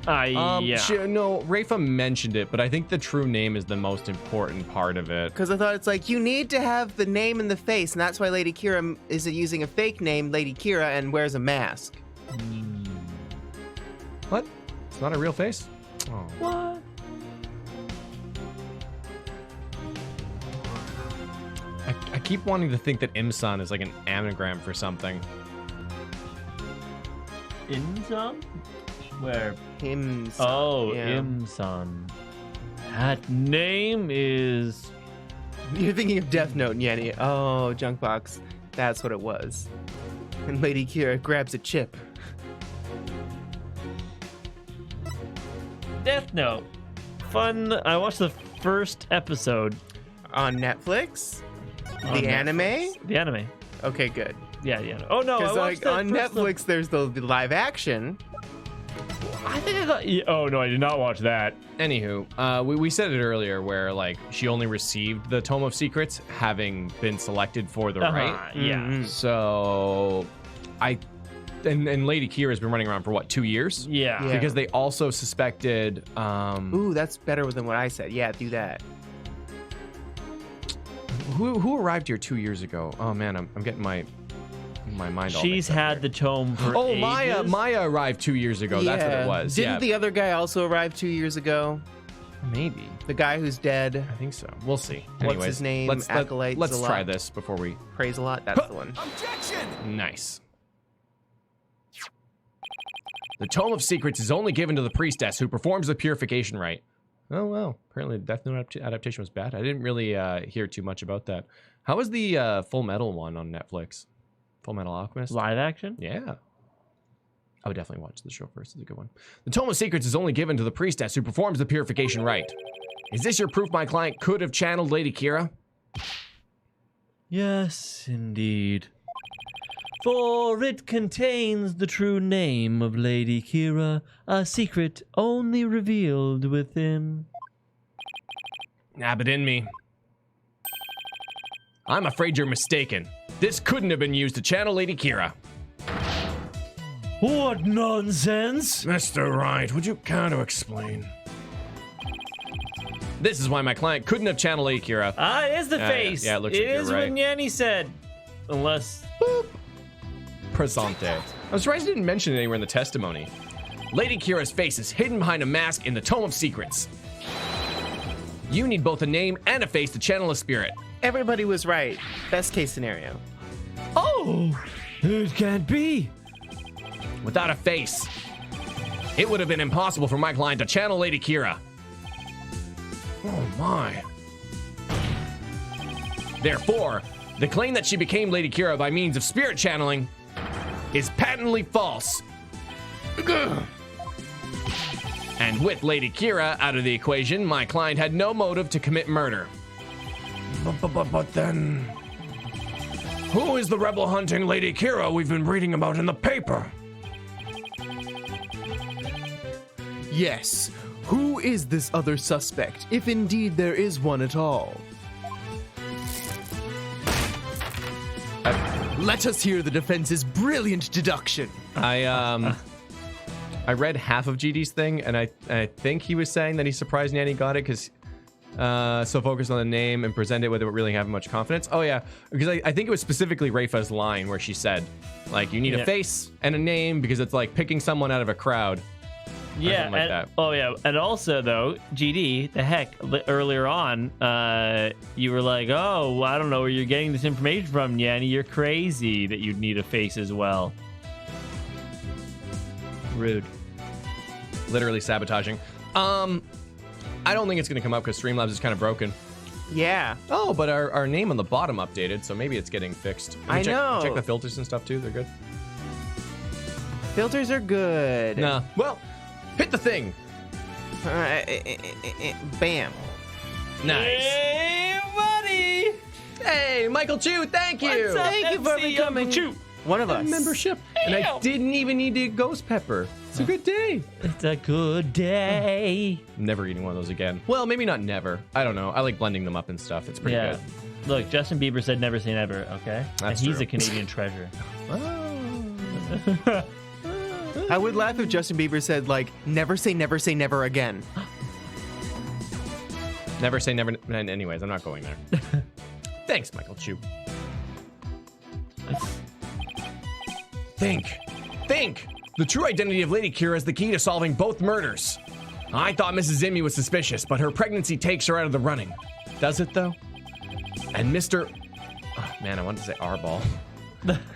No, Rafa mentioned it, but I think the true name is the most important part of it. Because I thought it's like you need to have the name and the face, and that's why Lady Kira is using a fake name, Lady Kira, and wears a mask. What? It's not a real face? Oh. What? I keep wanting to think that Imsan is like an anagram for something. Imsan? Where? Him. Oh, yeah. Imsan. That name is... You're thinking of Death Note, Nyanny. Oh, Junkbox. That's what it was. And Lady Kira grabs a chip. Death Note. Fun. I watched the first episode. On Netflix? On The Netflix. anime? The anime. Okay, good. Yeah, the anime. Oh, no, I Because watched like the on first Netflix, there's the live action. I think I thought... Oh, no, I did not watch that. Anywho, we said it earlier where like she only received the Tome of Secrets having been selected for the right. Yeah. Mhm. So I and Lady Kira's been running around for what, 2 years? Yeah. Yeah. Because they also suspected. Ooh, that's better than what I said. Yeah, do that. Who arrived here 2 years ago? Oh man, I'm getting my mind all She's mixed up had here. the tome for Oh, ages. Maya arrived 2 years ago. That's what it was. Didn't yeah, the other guy also arrive 2 years ago? maybe. The guy who's dead, I think so. We'll see. What's Anyways, his name? Let's Acolytes a try lot. this before we. prays a lot. That's the one. Objection! Nice. The Tome of Secrets is only given to the priestess who performs the purification rite. Oh well, apparently the Death Note adaptation was bad. I didn't really hear too much about that. How was the Full Metal one on Netflix? Full Metal Alchemist? Live action? Yeah. I would definitely watch the show first. It's a good one. The Tome of Secrets is only given to the priestess who performs the purification rite. Is this your proof my client could have channeled Lady Kira? Yes, indeed. For it contains the true name of Lady Kira, a secret only revealed within. Nab it in me. I'm afraid you're mistaken. This couldn't have been used to channel Lady Kira. What nonsense! Mr. Wright, would you care to explain? This is why my client couldn't have channeled Lady Kira. Ah, it is the Yeah, face. yeah, it looks It like you're is right. what Nyanny said. Unless. Presente. I'm surprised I didn't mention it anywhere in the testimony. Lady Kira's face is hidden behind a mask in the Tome of Secrets. You need both a name and a face to channel a spirit. Everybody was right. Best case scenario. Oh! It can't be! Without a face, it would have been impossible for my client to channel Lady Kira. Oh my. Therefore, the claim that she became Lady Kira by means of spirit channeling is patently false. And with Lady Kira out of the equation, my client had no motive to commit murder. But then... Who is the rebel hunting Lady Kira we've been reading about in the paper? Yes. Who is this other suspect, if indeed there is one at all? Let us hear the defense's brilliant deduction. I read half of GD's thing, and I think he was saying that he's surprised Nanny got it because so focused on the name and present it without really having much confidence. Oh yeah, because I think it was specifically Rafa's line where she said, like, you need a face and a name because it's like picking someone out of a crowd. Yeah, something like and, that. oh yeah, and also though, GD, the heck, earlier on, you were like, oh, I don't know where you're getting this information from, Yanni. You're crazy that you'd need a face as well. Rude. Literally sabotaging. I don't think it's gonna come up because Streamlabs is kind of broken. Yeah. Oh, but our name on the bottom updated, so maybe it's getting fixed. I know. Check the filters and stuff too. They're good. Filters are good. Nah. Well, hit the thing. Bam. Nice. Hey, buddy! Hey, Michael Chu, thank you. What's up, Thank you for MC becoming Uncle Chu? one of us. Membership. And I didn't even need to ghost pepper. It's a good day. It's a good day. Never eating one of those again. Well, maybe not never. I don't know. I like blending them up and stuff. It's pretty Yeah. good. Look, Justin Bieber said never say never, okay? That's and he's true. a Canadian treasure. I would laugh if Justin Bieber said, like, never say never again. Never say never. Anyways, I'm not going there. Thanks, Michael Chu. Think. The true identity of Lady Kira is the key to solving both murders. I thought Mrs. Zimmy was suspicious, but her pregnancy takes her out of the running. Does it, though? And Mr. Oh, man, I wanted to say Arball.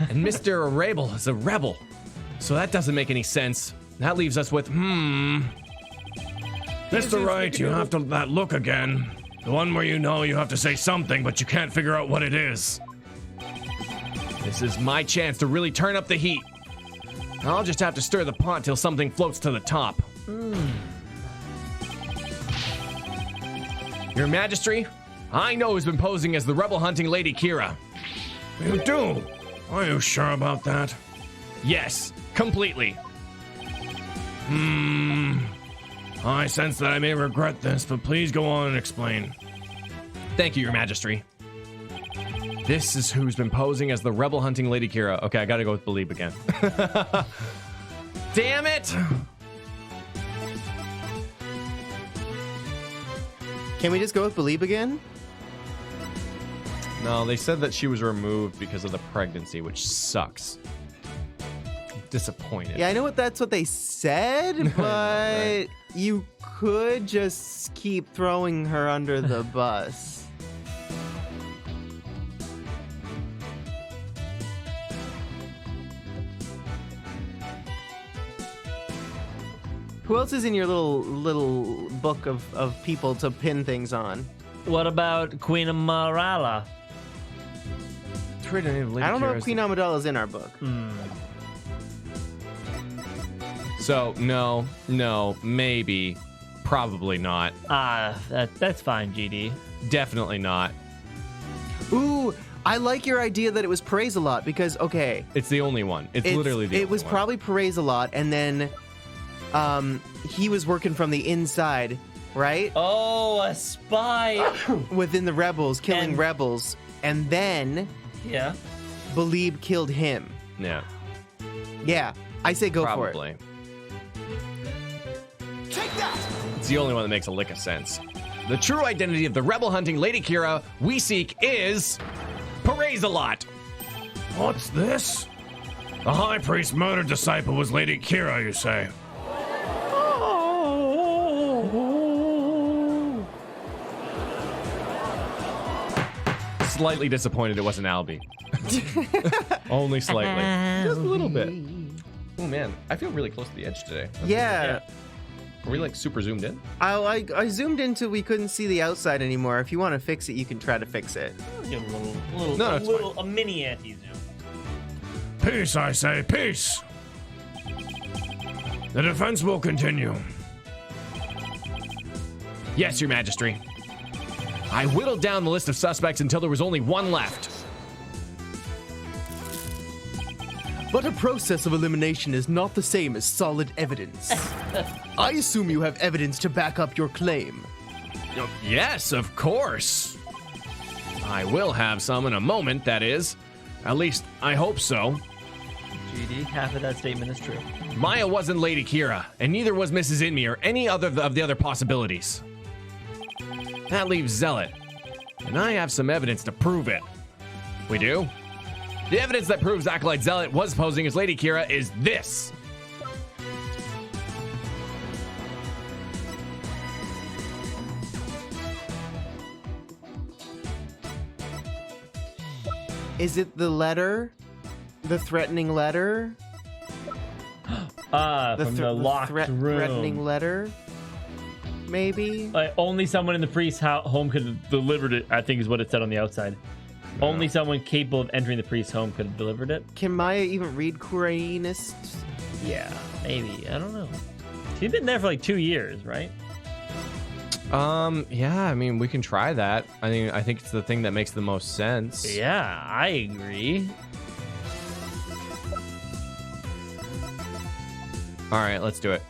And Mr. Arable is a rebel. So that doesn't make any sense. That leaves us with, Mr. Wright, you have to that look again. The one where you know you have to say something, but you can't figure out what it is. This is my chance to really turn up the heat. I'll just have to stir the pot till something floats to the top. Your Majesty, I know who's been posing as the rebel hunting Lady Kira. You do? Are you sure about that? Yes, completely. I sense that I may regret this, but please go on and explain. Thank you, Your Majesty. This is who's been posing as the rebel hunting Lady Kira. Okay, I gotta go with believe again. Damn it! Can we just go with believe again? No, they said that she was removed because of the pregnancy, which sucks. Disappointed. Yeah, I know that's what they said, but Right. you could just keep throwing her under the bus. Who else is in your little book of people to pin things on? What about Queen Amarala? I don't know if Queen Amidala's in our book. So, no, maybe, probably not. That's fine, GD. Definitely not. Ooh, I like your idea that it was Praise a Lot because, okay. It's the only one. It's literally the only one. It was probably Praise a Lot, and then he was working from the inside, right? Oh, a spy. Within the rebels, killing rebels, and then Yeah. Believe killed him. Yeah, Yeah, I say go for it. probably. Take that! It's the only one that makes a lick of sense. The true identity of the rebel hunting Lady Kira we seek is Paraze-a-lot. What's this? The high priest murdered disciple was Lady Kira, you say? Slightly disappointed it wasn't Albie. Only slightly. Just a little bit. Oh man, I feel really close to the edge today. Yeah. Are we like super zoomed in? I zoomed in till we couldn't see the outside anymore. If you want to fix it, you can try to fix it. Give a No, it's a mini anti-zoom. Peace, I say, peace! The defense will continue. Yes, Your Majesty. I whittled down the list of suspects until there was only one left. But a process of elimination is not the same as solid evidence. I assume you have evidence to back up your claim. Yes, of course. I will have some in a moment, that is. At least, I hope so. GD, half of that statement is true. Maya wasn't Lady Kira, and neither was Mrs. Inmee or any other of the other possibilities. That leaves Zealot, and I have some evidence to prove it. We do? The evidence that proves Acolyte Zealot was posing as Lady Kira is this. Is it the letter? The threatening letter? From the locked room. Threatening letter? Maybe? Like, only someone in the priest's home could have delivered it, I think is what it said on the outside. Only someone capable of entering the priest's home could have delivered it. Can Maya even read Quranist? Yeah, maybe. I don't know. She's been there for like 2 years, right? Yeah, I mean, we can try that. I think it's the thing that makes the most sense. Yeah, I agree. All right, let's do it.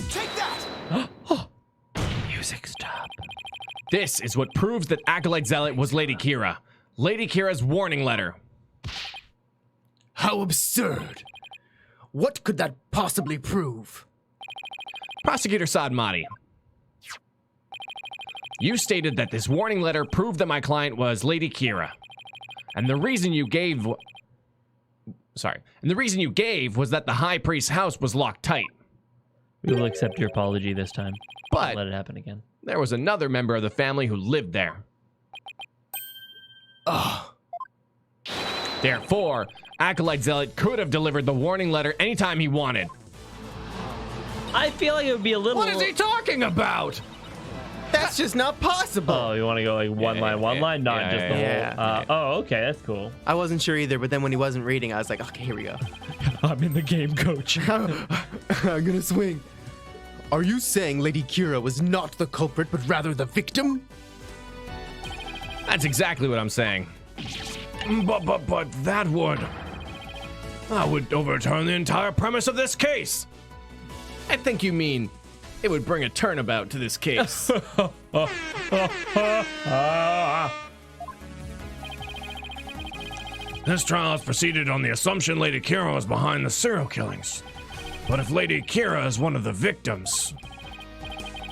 Take that! Music stop. This is what proves that Acolyte Zealot was Lady Kira. Lady Kira's warning letter. How absurd! What could that possibly prove? Prosecutor Sadmati, you stated that this warning letter proved that my client was Lady Kira. And the reason you gave... And the reason you gave was that the High Priest's house was locked tight. We will accept your apology this time. But Don't let it happen again. there was another member of the family who lived there. Therefore, Acolyte Zealot could have delivered the warning letter anytime he wanted. I feel like it would be a little... What is he talking about? That's just not possible. Oh, you want to go like one line, not yeah, just the yeah, whole... Oh, okay, that's cool. I wasn't sure either, but then when he wasn't reading, I was like, okay, here we go. I'm in the game, coach. I'm gonna swing. Are you saying Lady Kira was not the culprit, but rather the victim? That's exactly what I'm saying. But that would overturn the entire premise of this case. I think you mean it would bring a turnabout to this case. This trial has proceeded on the assumption Lady Kira was behind the serial killings. But if Lady Kira is one of the victims,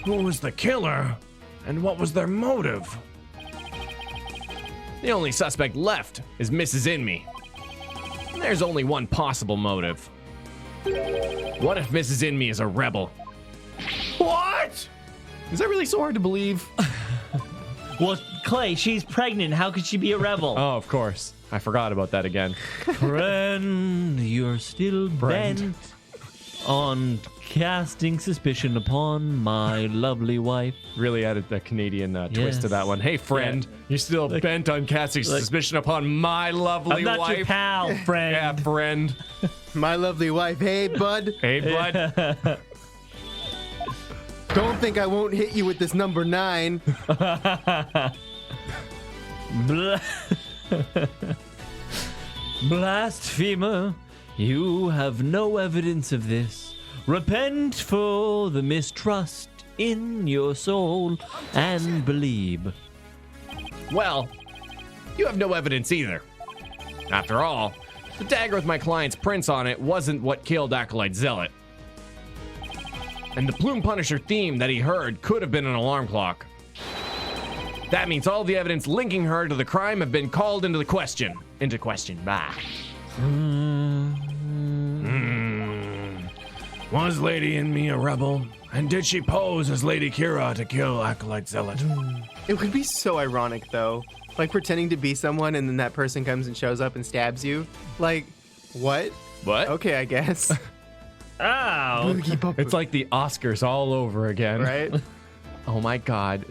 who was the killer and what was their motive? The only suspect left is Mrs. Inme. There's only one possible motive. What if Mrs. Inme is a rebel? What? Is that really so hard to believe? Well, Clay, she's pregnant. How could she be a rebel? Oh, of course. I forgot about that again. Friend, you're still bent on casting suspicion upon my lovely wife. Really added the Canadian twist to Yes. that one. Hey, friend, you're still bent on casting suspicion upon my lovely I'm not wife? your pal, friend. Yeah, friend. My lovely wife. Hey, bud. Hey, bud. Don't think I won't hit you with this number 9. Bla- Blasphemer, you have no evidence of this. Repent for the mistrust in your soul and believe. Well, you have no evidence either. After all, the dagger with my client's prints on it wasn't what killed Acolyte Zealot. And the Plume Punisher theme that he heard could have been an alarm clock. That means all the evidence linking her to the crime have been called into question. Bah. Was Lady Inme a rebel? And did she pose as Lady Kira to kill Acolyte Zealot? It would be so ironic, though. Like pretending to be someone and then that person comes and shows up and stabs you. Like, what? What? Okay, I guess. Ow! Boogie bop- It's like the Oscars all over again. right? Oh my god,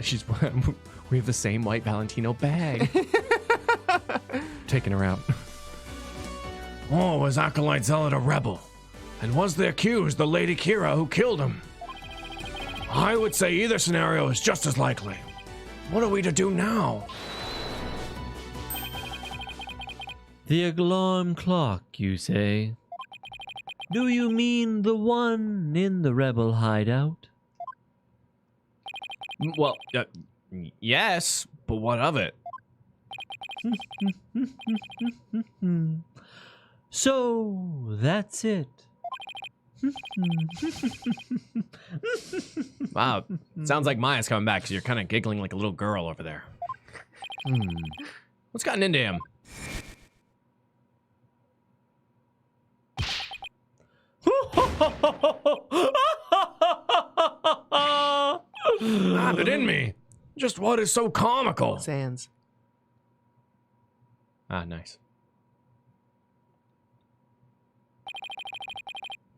we have the same white Valentino bag. Taking her out. Oh, was Acolyte Zealot a rebel? And was the accused the Lady Kira who killed him? I would say either scenario is just as likely. What are we to do now? The alarm clock, you say? Do you mean the one in the rebel hideout? Well, yes, but what of it? So, that's it. Wow, sounds like Maya's coming back because you're kind of giggling like a little girl over there. What's gotten into him? But in me. Just what is so comical? Sans. Ah, nice.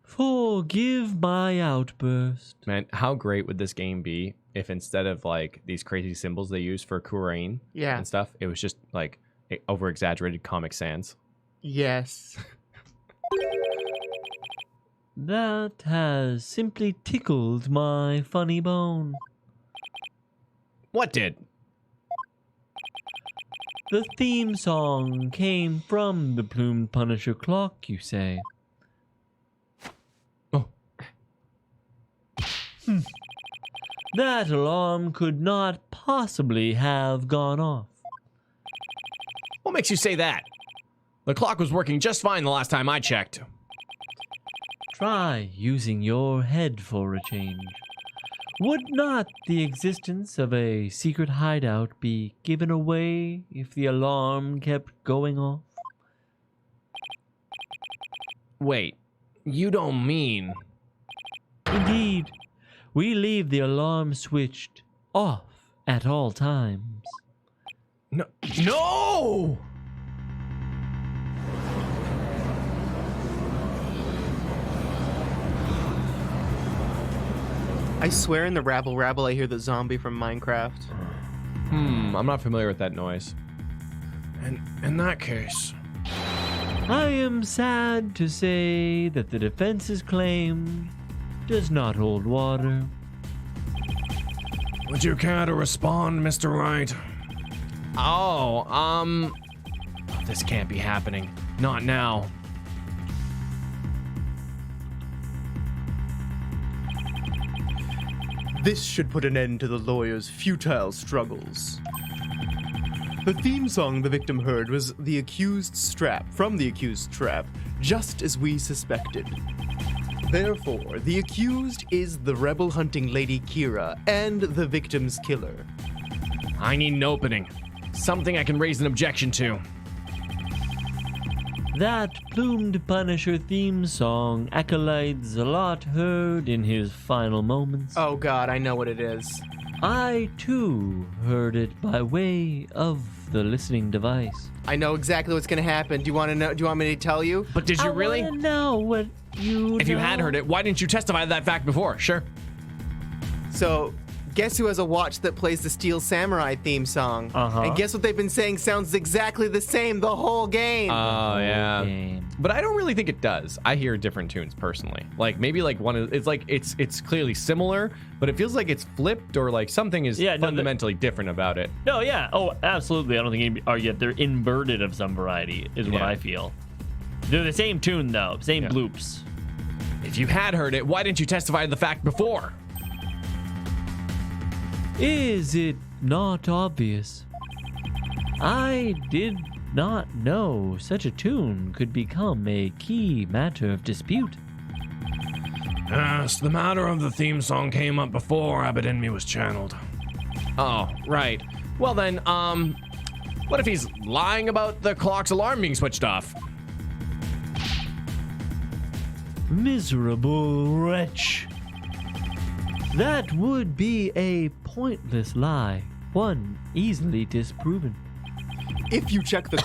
Forgive my outburst. Man, how great would this game be if instead of like these crazy symbols they use for Kurain Yeah. and stuff, it was just like over exaggerated Comic Sans? Yes. That has simply tickled my funny bone. What did? The theme song came from the Plume Punisher clock, you say? Oh. That alarm could not possibly have gone off. What makes you say that? The clock was working just fine the last time I checked. Try using your head for a change. Would not the existence of a secret hideout be given away if the alarm kept going off? Wait, you don't mean... Indeed, we leave the alarm switched off at all times. No! No! I swear in the rabble rabble I hear the zombie from Minecraft. I'm not familiar with that noise. And in that case, I am sad to say that the defense's claim does not hold water. would you care to respond, Mr. Wright? Oh, this can't be happening. Not now. This should put an end to the lawyer's futile struggles. The theme song the victim heard was the accused strap from the accused trap, just as we suspected. Therefore, the accused is the rebel hunting lady Kira and the victim's killer. I need an opening. Something I can raise an objection to. That plumed Punisher theme song acolytes a lot heard in his final moments. Oh god, I know what it is. I too heard it by way of the listening device. I know exactly what's gonna happen. Do you want to know? Do you want me to tell you? But did you really? I wanna know what you If you know. had heard it, why didn't you testify to that fact before? Sure. So, guess who has a watch that plays the Steel Samurai theme song? Uh-huh. And guess what they've been saying sounds exactly the same the whole game. Oh, yeah. Game. But I don't really think it does. I hear different tunes personally. Like maybe like one of it's like it's clearly similar, but it feels like it's flipped or like something is fundamentally different about it. No, yeah. Oh, absolutely. I don't think any argue that they're inverted of some variety, is what Yeah. I feel. They're the same tune, though. Same Yeah. bloops. If you had heard it, why didn't you testify to the fact before? Is it not obvious? I did not know such a tune could become a key matter of dispute. Yes, the matter of the theme song came up before Abbott in Me was channeled. Oh, right. Well then, what if he's lying about the clock's alarm being switched off? Miserable wretch. That would be a pointless lie, one easily disproven. If you check the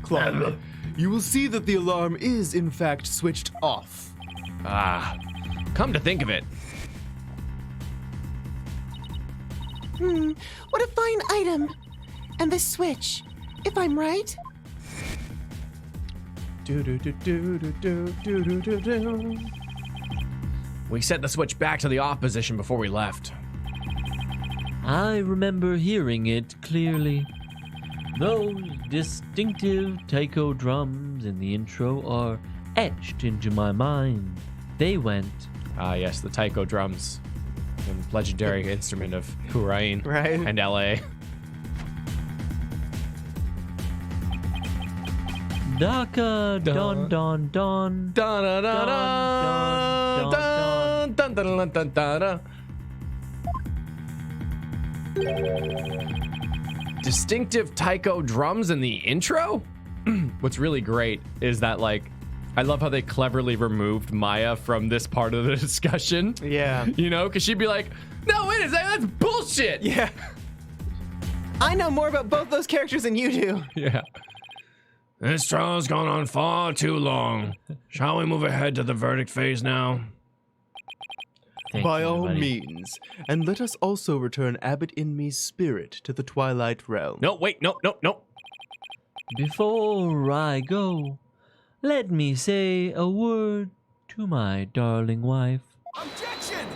clock, you will see that the alarm is in fact switched off. Ah, come to think of it. What a fine item. And this switch, if I'm right. We set the switch back to the off position before we left. I remember hearing it clearly. Those distinctive taiko drums in the intro are etched into my mind. They went, Ah, yes, the taiko drums, the legendary instrument of Hurain Right. and LA. Daka don don don. Dun, dun, dun, Dun, dun, dun, dun, dun, dun, dun, dun. Distinctive taiko drums in the intro? What's really great is that, like, I love how they cleverly removed Maya from this part of the discussion. Yeah. You know, because she'd be like, no, wait a second, that's bullshit. Yeah. I know more about both those characters than you do. Yeah. This trial's gone on far too long. Shall we move ahead to the verdict phase now? Thank By you, all buddy. means, and let us also return Abbott in Me's spirit to the Twilight Realm. No, wait, no. Before I go, let me say a word to my darling wife. Objection!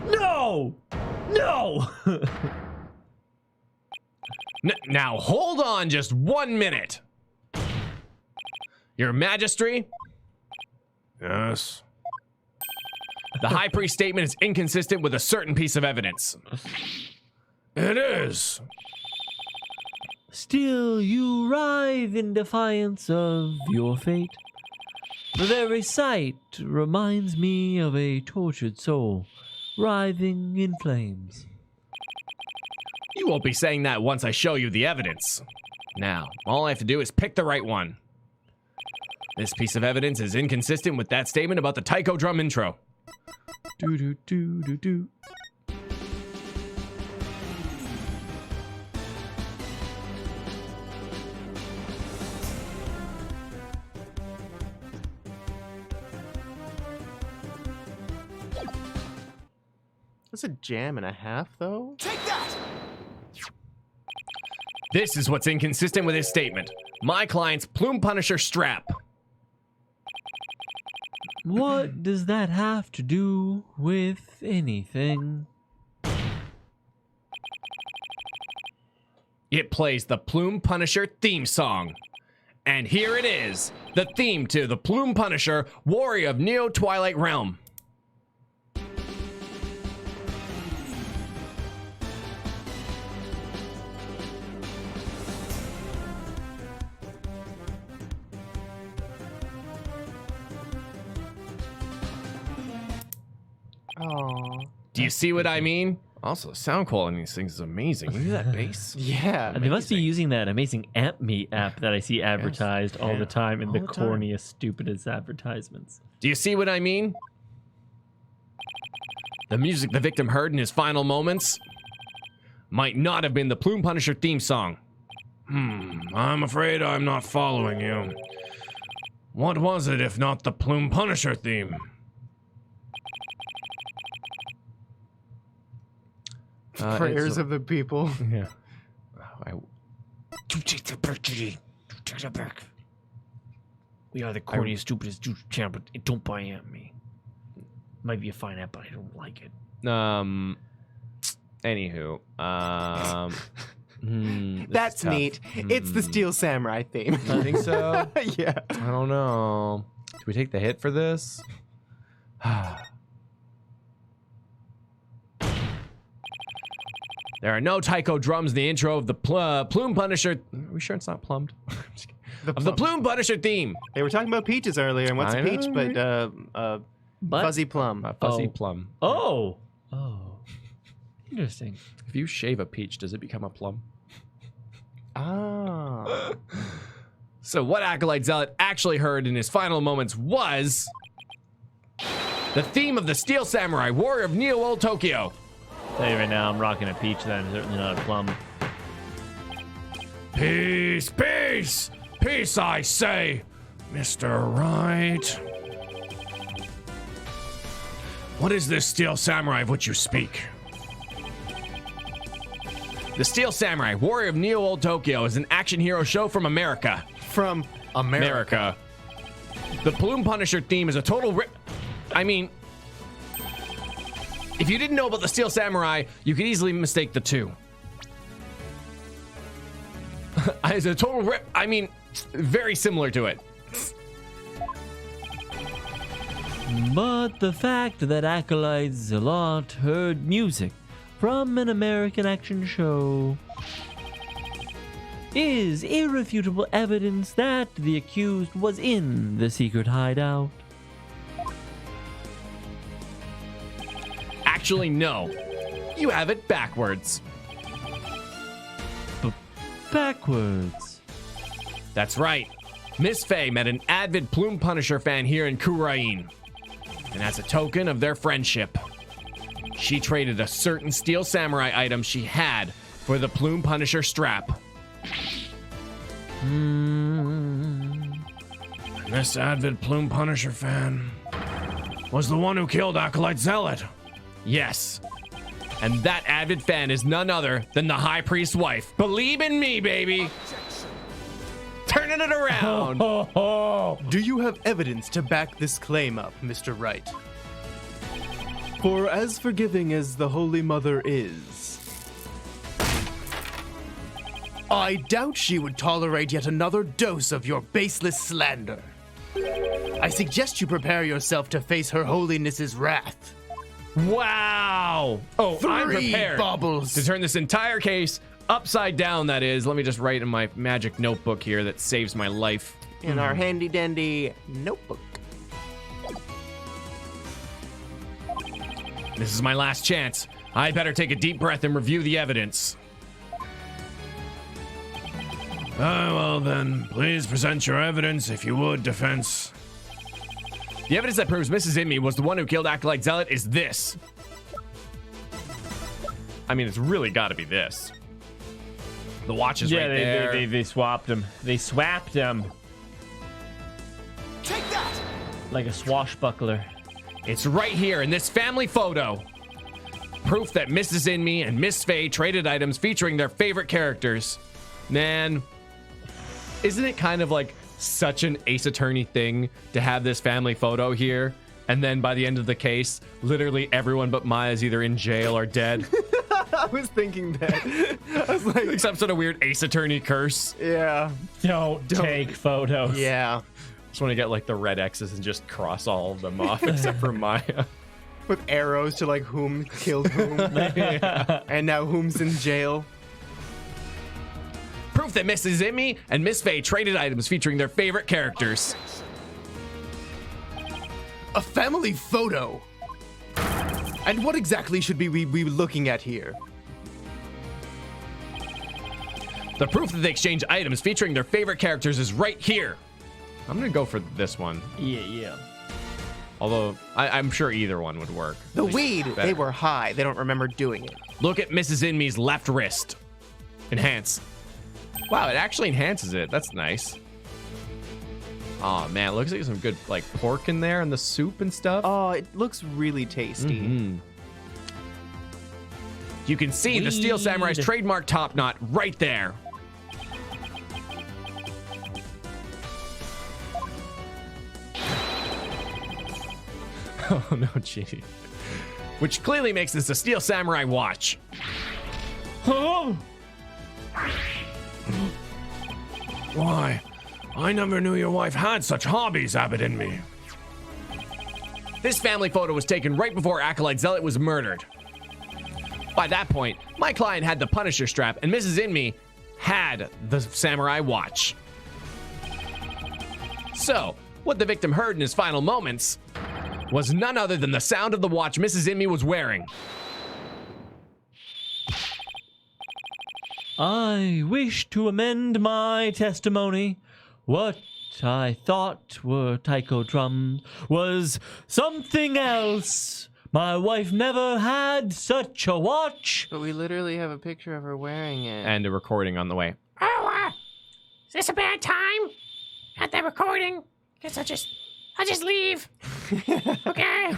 No! No! Now, hold on just 1 minute. Your Majesty, Yes. the High Priest statement is inconsistent with a certain piece of evidence. It is. Still, you writhe in defiance of your fate. The very sight reminds me of a tortured soul, writhing in flames. You won't be saying that once I show you the evidence. Now, all I have to do is pick the right one. This piece of evidence is inconsistent with that statement about the taiko drum intro. Do do do do do. That's a jam and a half, though. Take that! This is what's inconsistent with his statement. My client's Plume Punisher strap. What does that have to do with anything? It plays the Plume Punisher theme song. And here it is, the theme to the Plume Punisher, Warrior of Neo Twilight Realm. Oh. Do you see what I mean? Also, the sound quality in these things is amazing. Look at that bass. Yeah. They must be using that amazing Amp Me app that I see advertised all the time in the all the time. corniest, stupidest advertisements. Do you see what I mean? The music the victim heard in his final moments might not have been the Plume Punisher theme song. I'm afraid I'm not following you. What was it if not the Plume Punisher theme? Prayers of the people. Yeah. You take the back, Judy. You take that back. We are the corniest, stupidest YouTube channel, but don't buy me. Might be a fine app, but I don't like it. Anywho. That's neat. It's the Steel Samurai theme. I think so. Yeah. I don't know. Do we take the hit for this? There are no taiko drums in the intro of the Plume Punisher. Are we sure it's not plumbed? Of the Plume Punisher theme. They were talking about peaches earlier, and what's a I peach know, but But fuzzy plum. Fuzzy Oh. plum. Oh, interesting. If you shave a peach, does it become a plum? Ah. So what Acolyte Zealot actually heard in his final moments was the theme of the Steel Samurai, Warrior of Neo Old Tokyo. Tell you right now, I'm rocking a peach. Then certainly not a plum. Peace, peace, peace, I say, Mr. Right. What is this Steel Samurai of which you speak? The Steel Samurai, Warrior of Neo Old Tokyo is an action hero show from America. From America. The Plume Punisher theme is a total rip. I mean, if you didn't know about the Steel Samurai, you could easily mistake the two. It's a total rip. I mean, very similar to it. But the fact that Acolyte Zealot heard music from an American action show is irrefutable evidence that the accused was in the secret hideout. Actually, no. You have it backwards. Backwards. That's right. Miss Faye met an avid Plume Punisher fan here in Kurain. And as a token of their friendship, she traded a certain Steel Samurai item she had for the Plume Punisher strap. This avid Plume Punisher fan was the one who killed Acolyte Zealot. Yes. And that avid fan is none other than the High Priest's wife. Believe in me, baby. Turning it around. Do you have evidence to back this claim up, Mr. Wright? For as forgiving as the Holy Mother is, I doubt she would tolerate yet another dose of your baseless slander. I suggest you prepare yourself to face Her Holiness's wrath. Wow. Oh, I'm 3 prepared baubles. to turn this entire case upside down, that is. Let me just write in my magic notebook here that saves my life. in our handy dandy notebook. This is my last chance. I better take a deep breath and review the evidence. Well then, please present your evidence if you would, defense. The evidence that proves Mrs. Inme was the one who killed Acolyte Zealot is this. I mean, it's really got to be this. The watch is right there. they swapped him. They swapped him Take that! like a swashbuckler. It's right here in this family photo. Proof that Mrs. Inme and Miss Faye traded items featuring their favorite characters. Man, isn't it kind of like such an Ace Attorney thing to have this family photo here, and then by the end of the case, literally everyone but Maya is either in jail or dead? I was thinking that. I was like, Some sort of weird Ace Attorney curse. yeah. Don't take photos. Yeah. Just want to get like the red X's and just cross all of them off except for Maya. With arrows to like whom killed whom. And now whom's in jail. Proof that Mrs. Inme and Miss Faye traded items featuring their favorite characters. A family photo. And what exactly should we be looking at here? The proof that they exchange items featuring their favorite characters is right here. I'm gonna go for this one. Yeah. Although I'm sure either one would work. The weed, better. they were high. They don't remember doing it. Look at Mrs. Inme's left wrist. Enhance. Wow, it actually enhances it. That's nice. Oh man, it looks like some good like pork in there and the soup and stuff. Oh, it looks really tasty. Mhm. You can see the Steel Samurai's Weed. trademark top knot right there. Oh no, gee. Which clearly makes this a Steel Samurai watch. Why? I never knew your wife had such hobbies, Abbott and me. This family photo was taken right before Acolyte Zealot was murdered. By that point, my client had the Punisher strap and Mrs. Inme had the samurai watch. So, what the victim heard in his final moments was none other than the sound of the watch Mrs. Inme was wearing. I wish to amend my testimony. What I thought were taiko drums was something else. My wife never had such a watch. But we literally have a picture of her wearing it. And a recording on the way. Oh, is this a bad time? At that recording? Guess I'll just leave. Okay.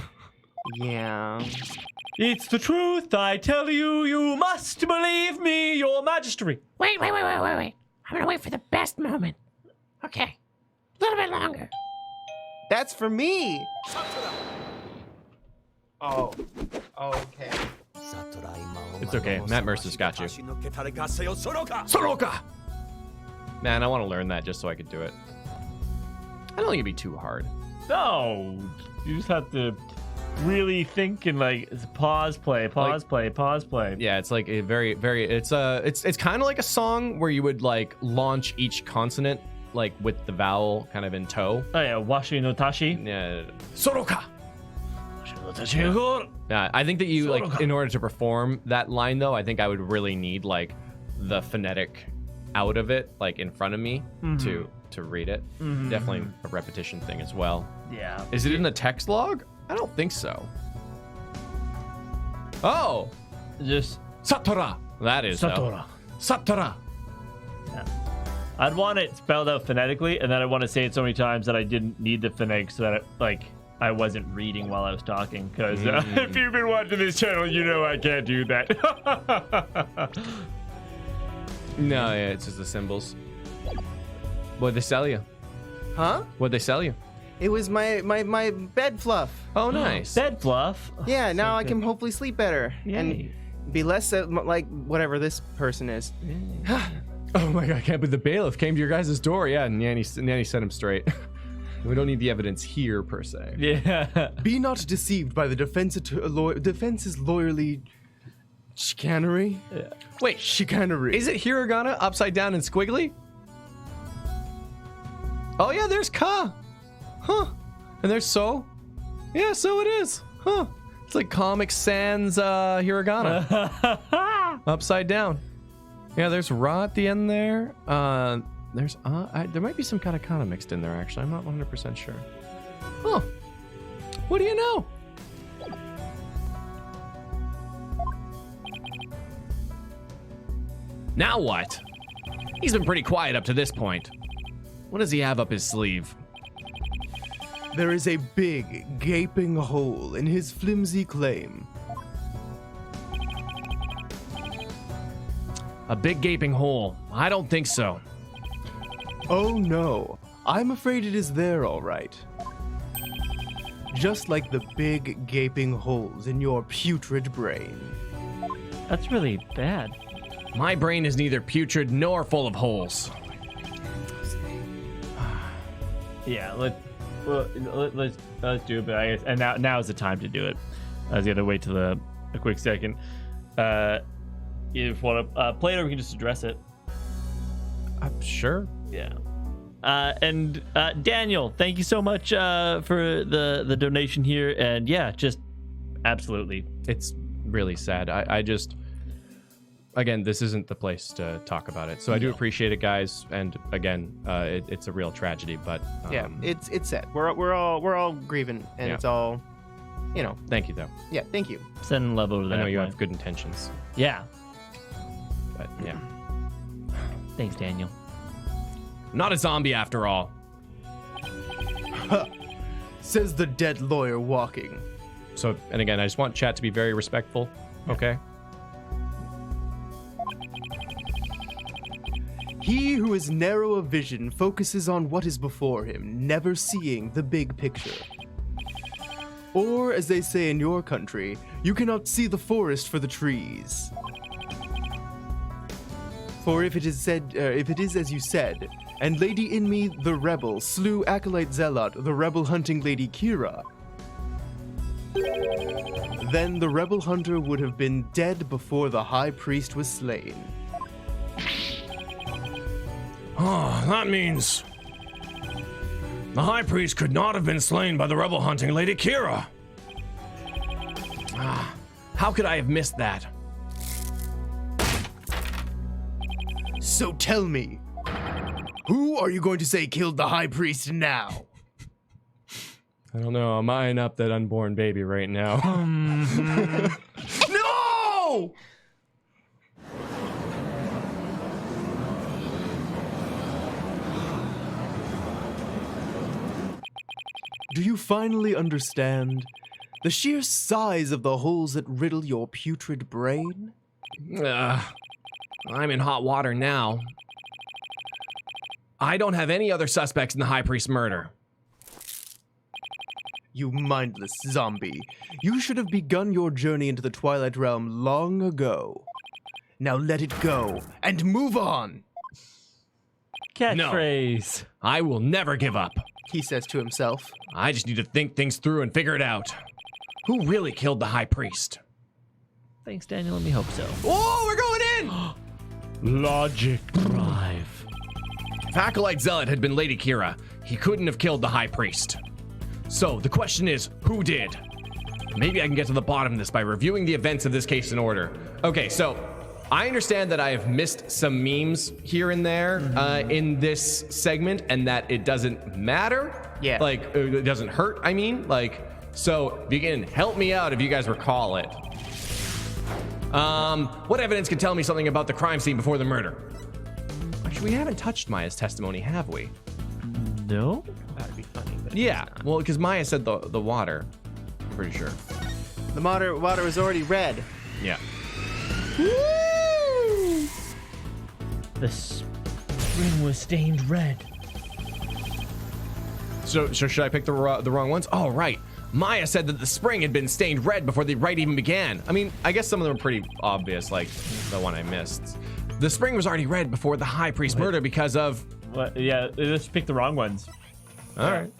Yeah. It's the truth, I tell you. You must believe me, your majesty. Wait. I'm gonna wait for the best moment. Okay. A little bit longer. That's for me. Oh. Okay. It's okay. Matt Mercer's got you. Soroka! Man, I want to learn that just so I could do it. I don't think it'd be too hard. No, you just have to really think and like pause, play. Yeah, it's like a very, it's kind of like a song where you would like launch each consonant like with the vowel kind of in tow. Oh yeah, washi no tashi. Yeah. Soroka! Yeah, I think that you like in order to perform that line though, I think I would really need like the phonetic out of it like in front of me to read it. Definitely a repetition thing as well. Yeah. Is it in the text log? I don't think so. Oh, Just Satora. That is though. Satora. Satora. I'd want it spelled out phonetically, and then I want to say it so many times that I didn't need the phonetics, so that it, like I wasn't reading while I was talking. Because if you've been watching this channel, you know I can't do that. No, yeah, it's just the symbols. What'd they sell you? Huh? What'd they sell you? It was my bed fluff. Oh, nice. Bed fluff. Yeah, now I can hopefully sleep better Yay. and be less like whatever this person is. Oh my god, I can't believe the bailiff came to your guys' door. Yeah, Nanny sent him straight. We don't need the evidence here, per se. Yeah. Be not deceived by the defense's lawyerly chicanery. Wait, Chicanery. is it hiragana upside down and squiggly? Oh yeah, there's ka. Huh. And there's so. Yeah, so it is. Huh. It's like Comic Sans hiragana. Upside down. Yeah, there's ra at the end there. There's there might be some katakana mixed in there actually. I'm not 100% sure. Huh. What do you know? Now what? He's been pretty quiet up to this point. What does he have up his sleeve? There is a big, gaping hole in his flimsy claim. A big gaping hole. I don't think so. Oh no, I'm afraid it is there all right. Just like the big, gaping holes in your putrid brain. That's really bad. My brain is neither putrid nor full of holes. Yeah, let's do it. But I guess, and now is the time to do it. I was gonna wait till a quick second. If you want to play it, or we can just address it. Sure. Yeah. And Daniel, thank you so much for the donation here. And yeah, just absolutely. It's really sad. I just, again, this isn't the place to talk about it. So I do appreciate it, guys. And again, it's a real tragedy. But yeah, it's sad. We're all grieving, and it's all, you know. Thank you, though. Yeah, thank you. Send level to that. I know you point. have good intentions. Yeah. But yeah, Thanks, Daniel. not a zombie after all. Says the dead lawyer walking. So, and again, I just want chat to be very respectful. Okay. He who is narrow of vision focuses on what is before him, never seeing the big picture. Or, as they say in your country, you cannot see the forest for the trees. For if it is as you said, and Lady Inmi the rebel slew Acolyte Zealot, the rebel hunting Lady Kira, then the rebel hunter would have been dead before the high priest was slain. Oh, that means the high priest could not have been slain by the rebel hunting Lady Kira. How could I have missed that? So tell me, who are you going to say killed the high priest now? I don't know. I'm eyeing up that unborn baby right now. No! Do you finally understand the sheer size of the holes that riddle your putrid brain? I'm in hot water now. I don't have any other suspects in the high priest murder. You mindless zombie. You should have begun your journey into the Twilight Realm long ago. Now let it go and move on. Catchphrase. I will never give up. He says to himself. I just need to think things through and figure it out. Who really killed the high priest? Thanks, Daniel. Let me hope so. Oh, we're going in! Logic drive. If Acolyte Zealot had been Lady Kira, he couldn't have killed the high priest. So the question is, who did? Maybe I can get to the bottom of this by reviewing the events of this case in order. Okay, so I understand that I have missed some memes here and there in this segment, and that it doesn't matter. Yeah. Like, it doesn't hurt, I mean. Like, so if you can help me out if you guys recall it. What evidence can tell me something about the crime scene before the murder? Actually, we haven't touched Maya's testimony, have we? No? That'd be funny. But Yeah, well, because Maya said the water. Pretty sure. the water was already red. Yeah. The spring was stained red. So should I pick the wrong ones? Oh, right. Maya said that the spring had been stained red before the rite even began. I mean, I guess some of them are pretty obvious, like the one I missed. The spring was already red before the high priest murder because of... What? Yeah, let's pick the wrong ones. All right.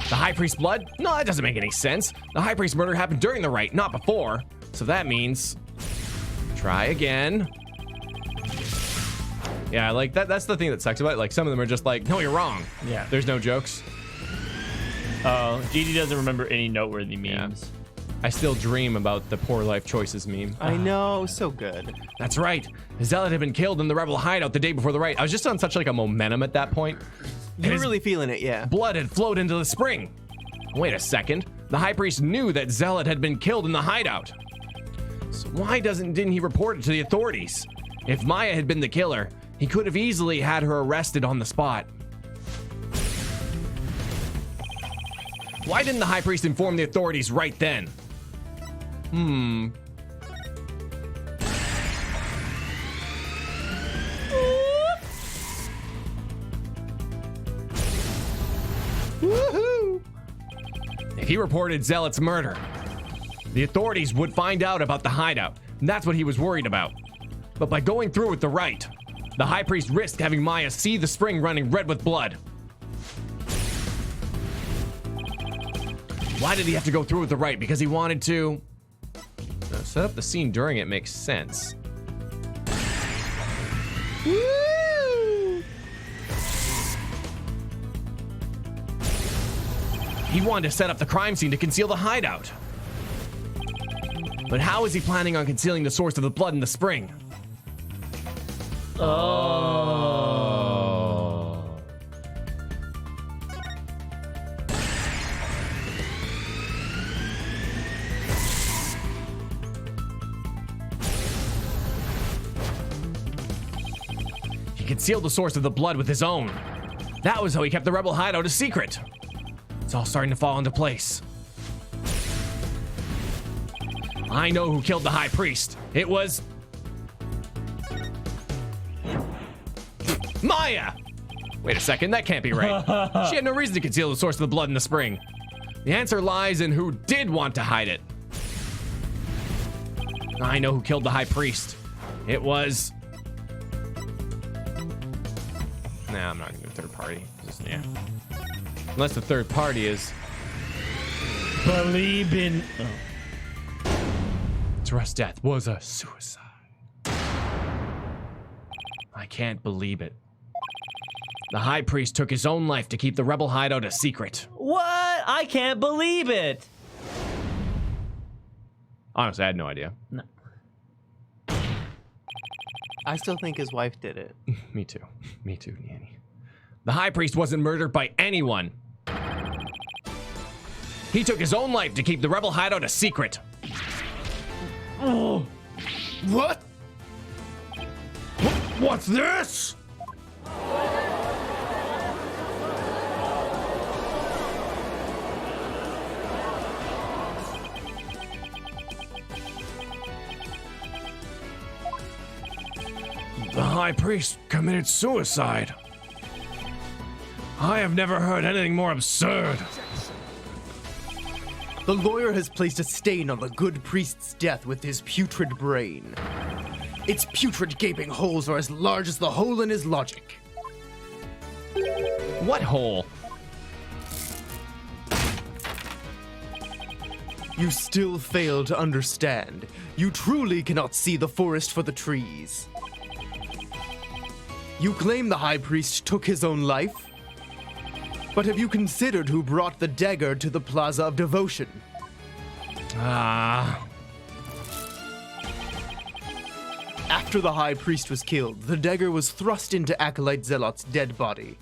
The high priest's blood? No, that doesn't make any sense. The high priest murder happened during the rite, not before. So that means... Try again. Yeah, like that's the thing that sucks about it. Like some of them are just like, no, you're wrong. Yeah. There's no jokes. Oh, Didi doesn't remember any noteworthy memes. I still dream about the poor life choices meme. I know, so good. That's right. Zealot had been killed in the rebel hideout the day before the rite. I was just on such like a momentum at that point. You're His really feeling it, yeah. blood had flowed into the spring. Wait a second. The high priest knew that Zealot had been killed in the hideout. So why didn't he report it to the authorities? If Maya had been the killer, he could have easily had her arrested on the spot. Why didn't the high priest inform the authorities right then? Woohoo! If he reported Zealot's murder, the authorities would find out about the hideout, and that's what he was worried about. But by going through with the rite, the high priest risked having Maya see the spring running red with blood. Why did he have to go through with the rite? Because he wanted to set up the scene during it. Makes sense. Woo! He wanted to set up the crime scene to conceal the hideout. But how is he planning on concealing the source of the blood in the spring? Oh. He concealed the source of the blood with his own. That was how he kept the rebel hideout a secret. It's all starting to fall into place. I know who killed the high priest. It was Maya! Wait a second, that can't be right. She had no reason to conceal the source of the blood in the spring. The answer lies in who did want to hide it. I know who killed the high priest. It was... Nah, I'm not gonna do third party. Just, yeah. Unless the third party is... Believe in... Oh. Thrust's death was a suicide. I can't believe it. The high priest took his own life to keep the rebel hideout a secret. What? I can't believe it. Honestly, I had no idea. No. I still think his wife did it. Me too. Me too, Nyanny. The high priest wasn't murdered by anyone. He took his own life to keep the rebel hideout a secret. Oh. What? What's this? The high priest committed suicide. I have never heard anything more absurd. The lawyer has placed a stain on the good priest's death with his putrid brain. Its putrid gaping holes are as large as the hole in his logic. What hole? You still fail to understand. You truly cannot see the forest for the trees. You claim the high priest took his own life, but have you considered who brought the dagger to the Plaza of Devotion? After the high priest was killed, the dagger was thrust into Acolyte Zealot's dead body.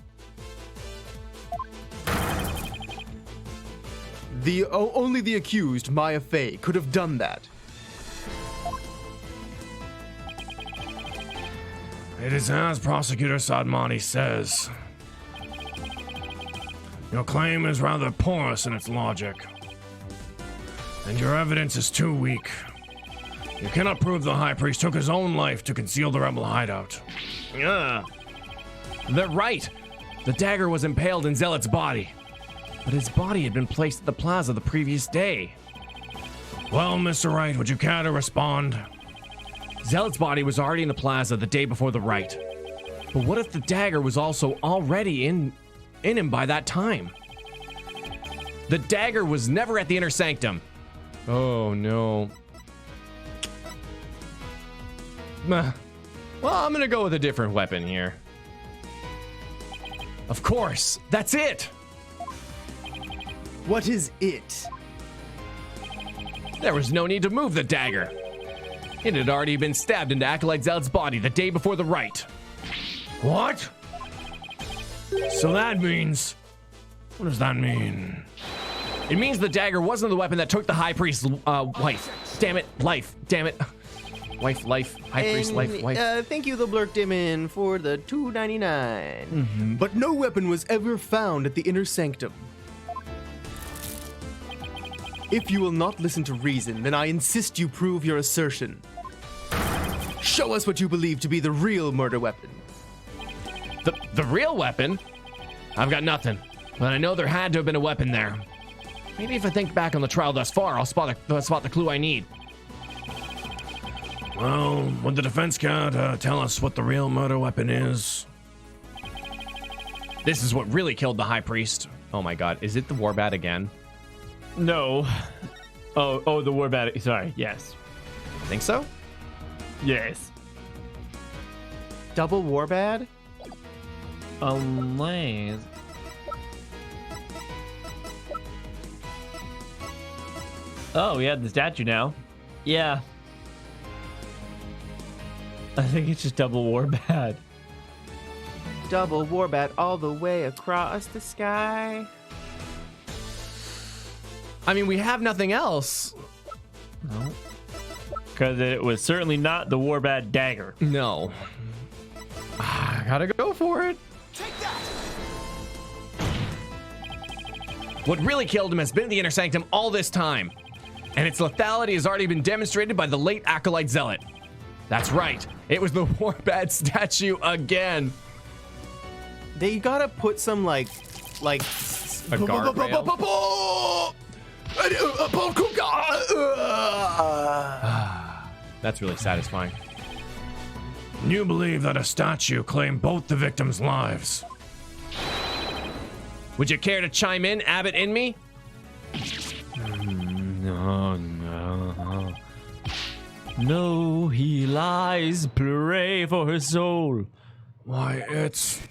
Only the accused, Maya Fey, could have done that. It is as Prosecutor Sadmani says. Your claim is rather porous in its logic, and your evidence is too weak. You cannot prove the high priest took his own life to conceal the rebel hideout. They're right. The dagger was impaled in Zealot's body, but his body had been placed at the plaza the previous day. Well, Mr. Wright, would you care to respond? Zealot's body was already in the plaza the day before the rite. But what if the dagger was also already in him by that time? The dagger was never at the inner sanctum. Oh no. Well, I'm gonna go with a different weapon here. Of course, that's it. What is it? There was no need to move the dagger. It had already been stabbed into Acolyte Zealot's body the day before the rite. What? So that means... What does that mean? It means the dagger wasn't the weapon that took the high priest's wife. Damn it, life. Damn it. Wife, life, high priest, life, wife. Thank you, the Blurk Dimon, for the $2.99. But no weapon was ever found at the inner sanctum. If you will not listen to reason, then I insist you prove your assertion. Show us what you believe to be the real murder weapon. The real weapon? I've got nothing, but I know there had to have been a weapon there. Maybe if I think back on the trial thus far, I'll spot the clue I need. Well, would the defense care tell us what the real murder weapon is? This is what really killed the high priest. Oh my god, is it the warbat again? No. Oh, the war bat. Sorry. Yes. Think so? Yes. Double Warbad? Unless. Oh, we have the statue now. Yeah. I think it's just double war bad. Double warbat all the way across the sky. I mean, we have nothing else. No. Because it was certainly not the Warbad dagger. No. I gotta go for it. Take that! What really killed him has been the Inner Sanctum all this time. And its lethality has already been demonstrated by the late Acolyte Zealot. That's right. It was the Warbad statue again. They gotta put some like A guardrail. That's really satisfying. You believe that a statue claimed both the victims' lives. Would you care to chime in, Abbott in me? No. No, he lies. Pray for her soul. Why, it's...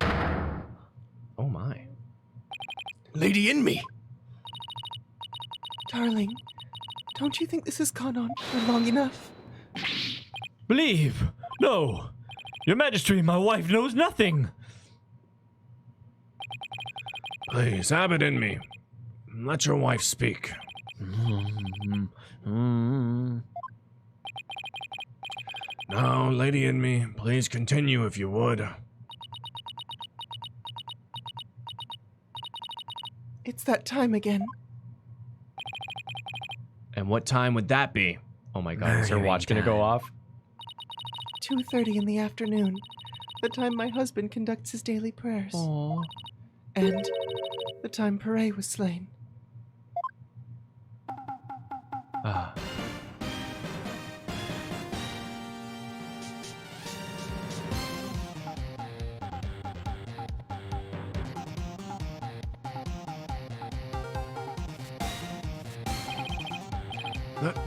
Oh my. Lady in me. Darling, don't you think this has gone on for long enough? Believe. No. Your Majesty, my wife knows nothing. Please, Abbott in me. Let your wife speak. Now, lady in me, please continue if you would. It's that time again. And what time would that be? Oh my god, is her watch gonna go off? 2:30 in the afternoon. The time my husband conducts his daily prayers. Aww. And the time Pere was slain. Ah.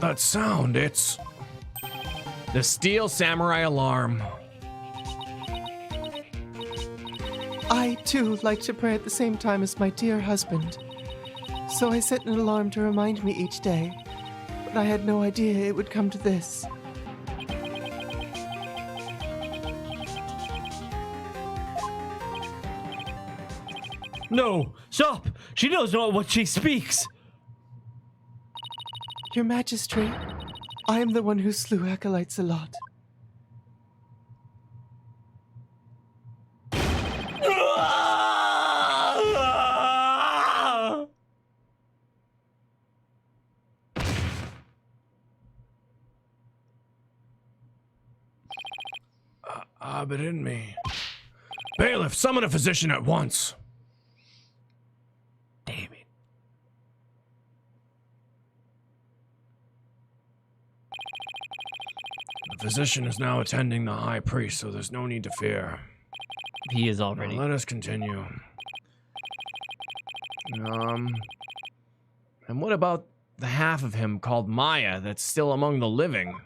That sound, it's... The Steel Samurai alarm. I, too, like to pray at the same time as my dear husband. So I set an alarm to remind me each day. But I had no idea it would come to this. No, stop! She knows not what she speaks. Your Majesty, I am the one who slew Acolyte Zealot. Abbott in me. Bailiff, summon a physician at once. Damn it. The physician is now attending the high priest, so there's no need to fear. He is Now already. let us continue. And what about the half of him called Maya that's still among the living?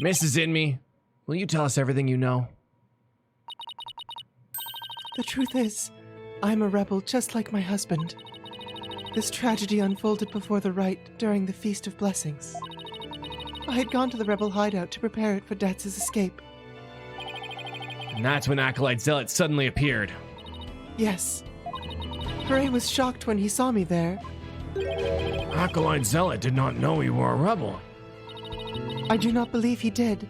Mrs. Inme, will you tell us everything you know? The truth is, I'm a rebel just like my husband. This tragedy unfolded before the rite during the Feast of Blessings. I had gone to the rebel hideout to prepare it for Datz's escape. And that's when Acolyte Zealot suddenly appeared. Yes. Pere was shocked when he saw me there. Acolyte Zealot did not know you were a rebel. I do not believe he did.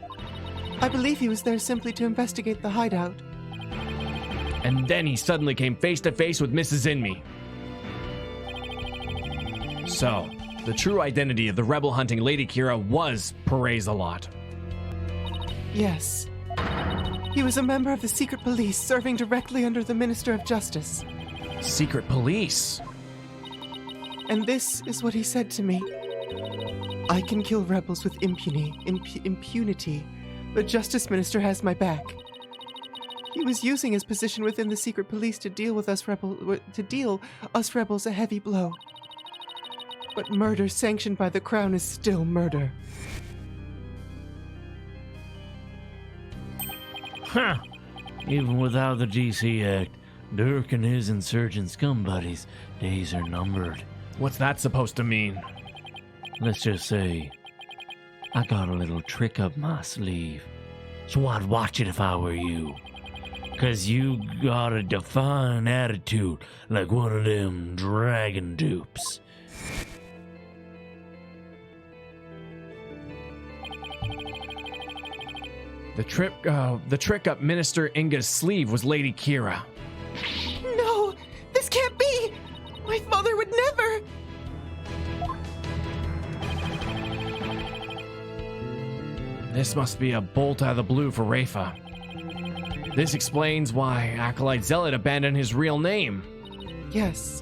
I believe he was there simply to investigate the hideout. And then he suddenly came face to face with Mrs. Inme. So, the true identity of the rebel hunting Lady Kira was Pere Zealot. Yes. He was a member of the secret police serving directly under the Minister of Justice. Secret police? And this is what he said to me. I can kill rebels with impunity. The Justice Minister has my back. He was using his position within the secret police to deal us rebels a heavy blow. But murder sanctioned by the Crown is still murder. Huh. Even without the DC Act, Dirk and his insurgent scum buddies' days are numbered. What's that supposed to mean? Let's just say, I got a little trick up my sleeve. So I'd watch it if I were you. 'Cause you got a defiant attitude like one of them dragon dupes. The trick up Minister Inga's sleeve was Lady Kira. No, this can't be. My father would never. This must be a bolt out of the blue for Rafa. This explains why Acolyte Zealot abandoned his real name. Yes.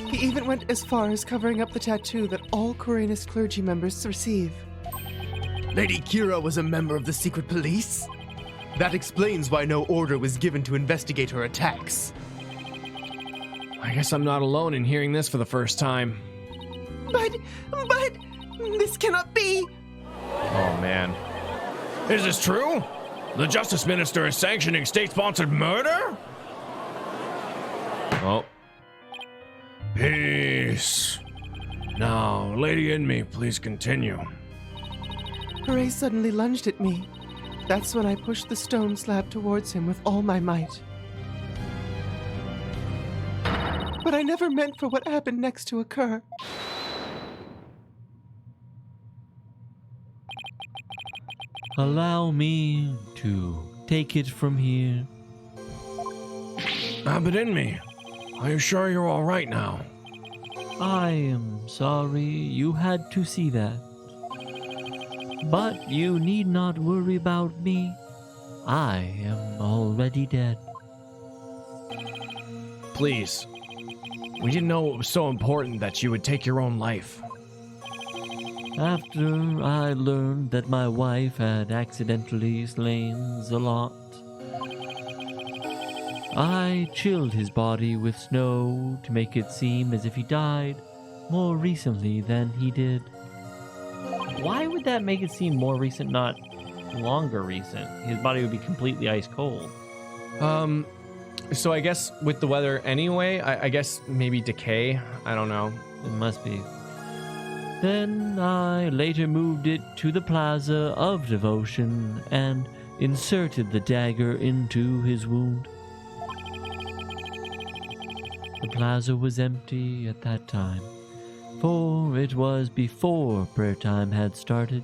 He even went as far as covering up the tattoo that all Coranus clergy members receive. Lady Kira was a member of the secret police? That explains why no order was given to investigate her attacks. I guess I'm not alone in hearing this for the first time. But, this cannot be. Oh, man. Is this true? The Justice Minister is sanctioning state-sponsored murder? Oh. Peace. Now, Lady in me, please continue. Hooray suddenly lunged at me. That's when I pushed the stone slab towards him with all my might. But I never meant for what happened next to occur. Allow me to take it from here. Abbot in me, are you sure you're all right now? I am sorry you had to see that. But you need not worry about me. I am already dead. Please. We didn't know it was so important that you would take your own life. After I learned that my wife had accidentally slain Zalot, I chilled his body with snow to make it seem as if he died more recently than he did. Why would that make it seem more recent, not longer recent? His body would be completely ice cold. So I guess with the weather anyway, I guess maybe decay. I don't know. It must be. Then I later moved it to the Plaza of Devotion and inserted the dagger into his wound. The plaza was empty at that time, for it was before prayer time had started.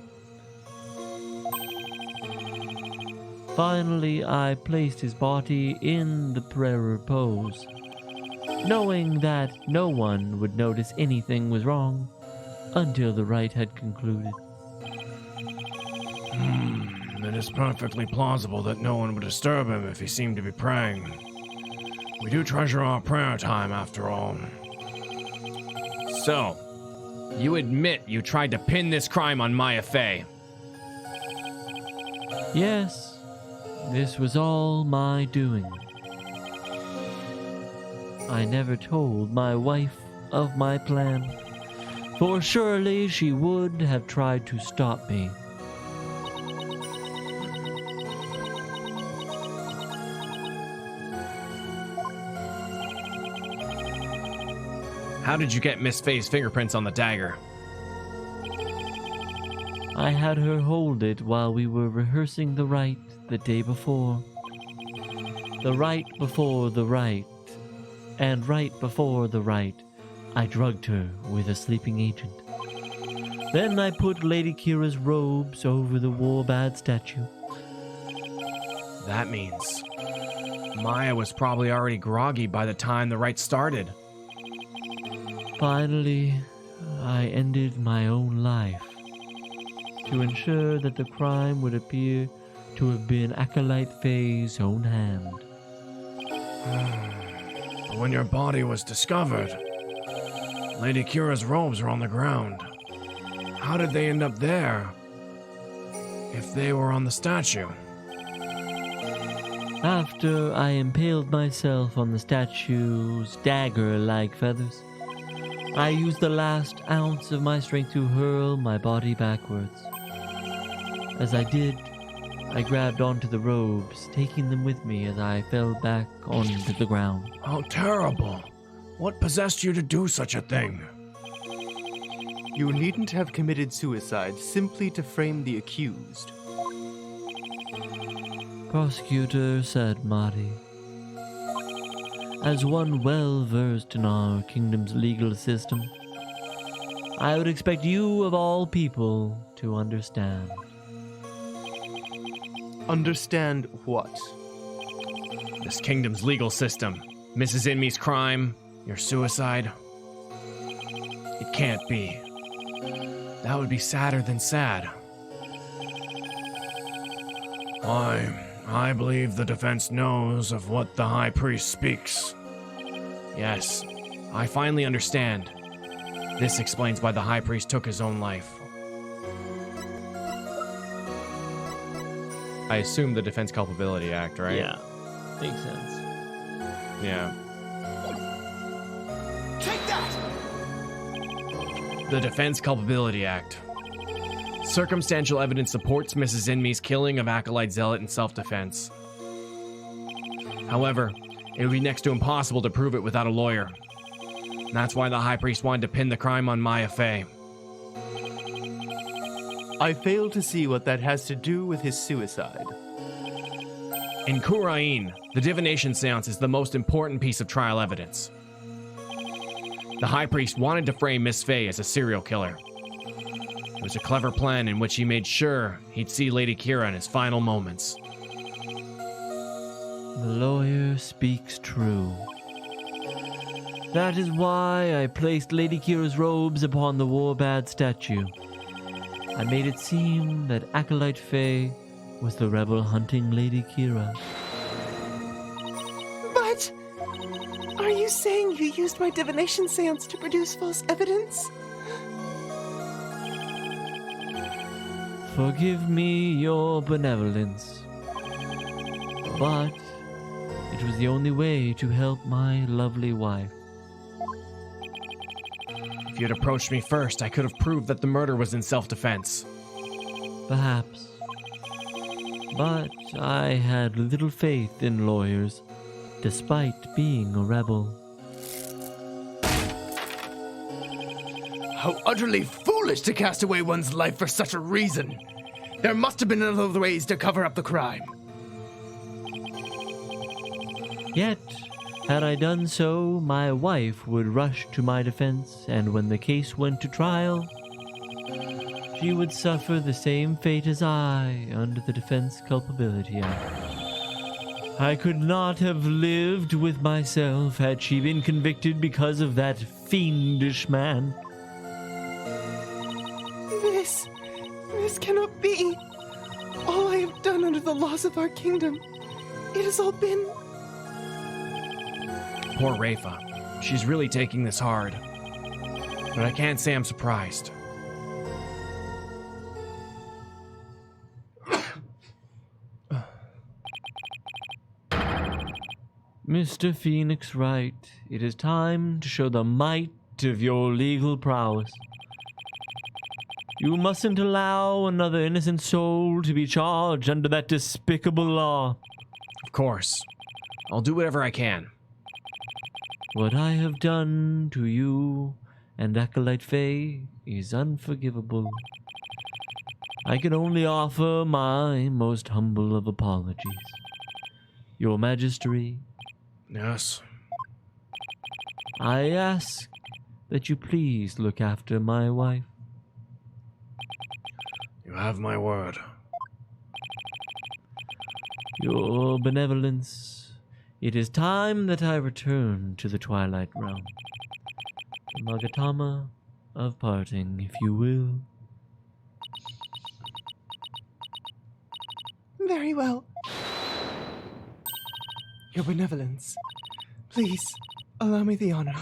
Finally, I placed his body in the prayer pose, knowing that no one would notice anything was wrong until the rite had concluded. It is perfectly plausible that no one would disturb him if he seemed to be praying. We do treasure our prayer time, after all. So, you admit you tried to pin this crime on Maya Fey. Yes, this was all my doing. I never told my wife of my plan, for surely she would have tried to stop me. How did you get Miss Fey's fingerprints on the dagger? I had her hold it while we were rehearsing the rite the day before. The rite before the rite, and right before the rite, I drugged her with a sleeping agent. Then I put Lady Kira's robes over the Warbad statue. That means Maya was probably already groggy by the time the rite started. Finally, I ended my own life to ensure that the crime would appear to have been Acolyte Faye's own hand. But when your body was discovered, Lady Kira's robes were on the ground. How did they end up there if they were on the statue? After I impaled myself on the statue's dagger-like feathers, I used the last ounce of my strength to hurl my body backwards. As I did, I grabbed onto the robes, taking them with me as I fell back onto the ground. How terrible. What possessed you to do such a thing? You needn't have committed suicide simply to frame the accused. Prosecutor said Marty. As one well versed in our kingdom's legal system, I would expect you of all people to understand. Understand what? This kingdom's legal system. Mrs. Inme's crime, your suicide. It can't be. That would be sadder than sad. I believe the defense knows of what the High Priest speaks. Yes, I finally understand. This explains why the High Priest took his own life. I assume the Defense Culpability Act, right? Yeah, makes sense. Yeah. Take that! The Defense Culpability Act. Circumstantial evidence supports Mrs. Inme's killing of Acolyte Zealot in self-defense. However, it would be next to impossible to prove it without a lawyer. That's why the High Priest wanted to pin the crime on Maya Fey. I fail to see what that has to do with his suicide. In Kurain, the divination seance is the most important piece of trial evidence. The High Priest wanted to frame Miss Fey as a serial killer. It was a clever plan in which he made sure he'd see Lady Kira in his final moments. The lawyer speaks true. That is why I placed Lady Kira's robes upon the Warbad statue. I made it seem that Acolyte Fey was the rebel hunting Lady Kira. But are you saying you used my divination seance to produce false evidence? Forgive me your benevolence, but it was the only way to help my lovely wife. If you'd approached me first, I could have proved that the murder was in self-defense. Perhaps. But I had little faith in lawyers, despite being a rebel. How utterly foolish to cast away one's life for such a reason! There must have been other ways to cover up the crime. Yet, had I done so, my wife would rush to my defense, and when the case went to trial, she would suffer the same fate as I under the Defense Culpability Act. I could not have lived with myself had she been convicted because of that fiendish man. This cannot be. All I have done under the laws of our kingdom, it has all been... Poor Rafa. She's really taking this hard. But I can't say I'm surprised. Mr. Phoenix Wright, it is time to show the might of your legal prowess. You mustn't allow another innocent soul to be charged under that despicable law. Of course. I'll do whatever I can. What I have done to you and Acolyte Fey is unforgivable. I can only offer my most humble of apologies. Your Majesty, Yes. I ask that you please look after my wife. You have my word. Your benevolence, it is time that I return to the Twilight Realm. The Magatama of parting, if you will. Very well. Your benevolence. Please, allow me the honor.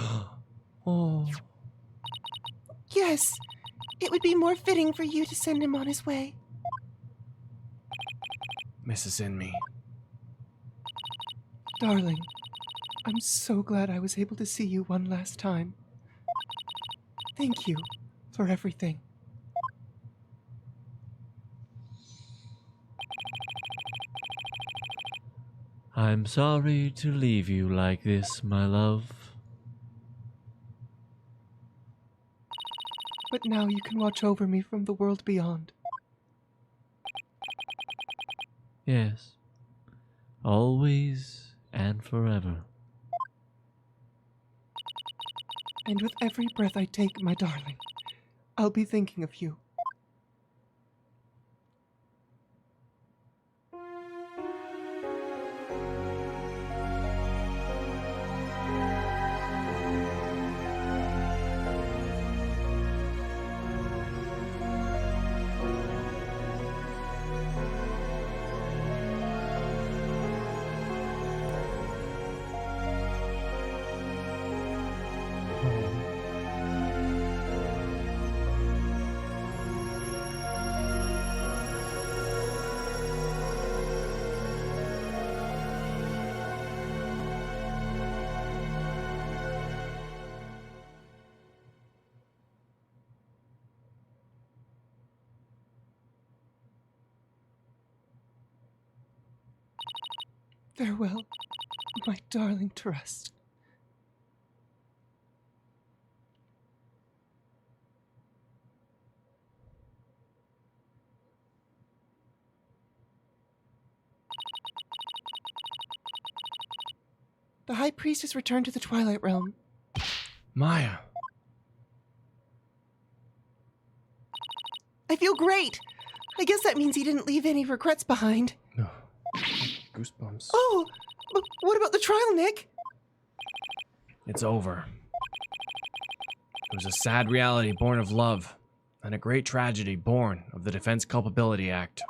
Oh, Yes, it would be more fitting for you to send him on his way. Mrs. Inme. Darling, I'm so glad I was able to see you one last time. Thank you for everything. I'm sorry to leave you like this, my love. But now you can watch over me from the world beyond. Yes. Always and forever. And with every breath I take, my darling, I'll be thinking of you. Farewell, my darling trust. The High Priest has returned to the Twilight Realm. Maya. I feel great! I guess that means he didn't leave any regrets behind. No. Goosebumps. Oh, but what about the trial, Nick? It's over. It was a sad reality born of love, and a great tragedy born of the Defense Culpability Act.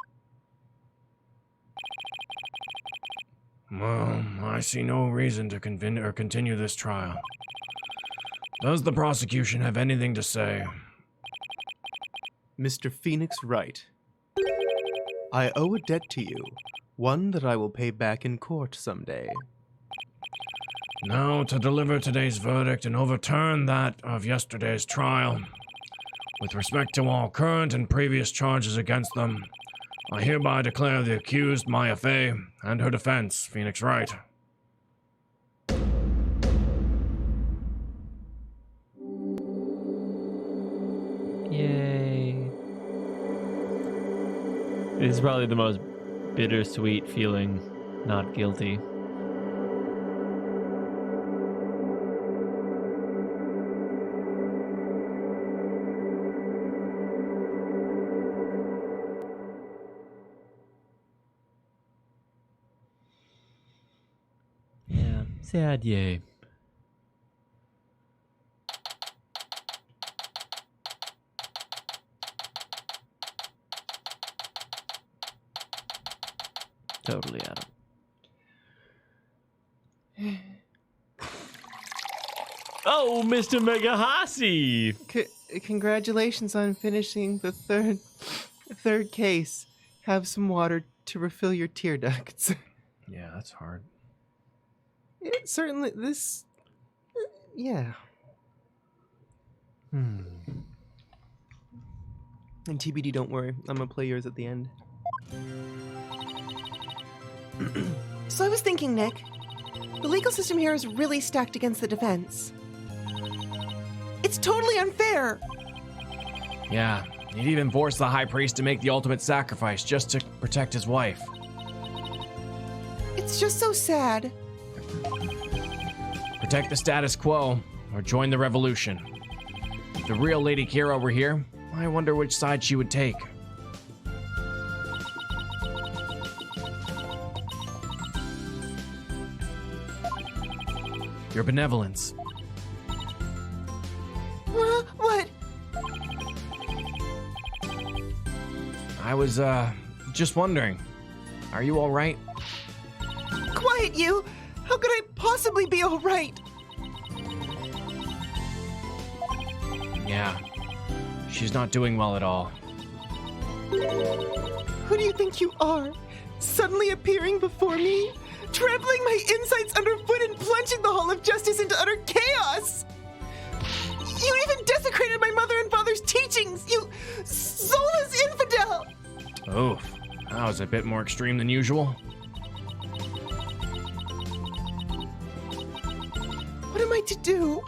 Well, I see no reason to continue this trial. Does the prosecution have anything to say? Mr. Phoenix Wright, I owe a debt to you, one that I will pay back in court someday. Now, to deliver today's verdict and overturn that of yesterday's trial, with respect to all current and previous charges against them, I hereby declare the accused Maya Fey and her defense, Phoenix Wright. Yay. It is probably the most bittersweet feeling, not guilty. Yeah, sad yay. Totally, Adam. Oh, Mr. Megahasi! Congratulations on finishing the third case. Have some water to refill your tear ducts. Yeah, that's hard. It certainly, this, yeah. And TBD, don't worry. I'm gonna play yours at the end. So I was thinking, Nick, the legal system here is really stacked against the defense. It's totally unfair. Yeah, he'd even force the High Priest to make the ultimate sacrifice just to protect his wife. It's just so sad. Protect the status quo, or join the revolution. If the real Lady Kira were here, I wonder which side she would take. Your benevolence. What? I was, just wondering. Are you all right? Quiet, you! How could I possibly be all right? Yeah. She's not doing well at all. Who do you think you are? Suddenly appearing before me? Trampling my insides underfoot and plunging the Hall of Justice into utter chaos! You even desecrated my mother and father's teachings! You soulless infidel! Oh, that was a bit more extreme than usual. do.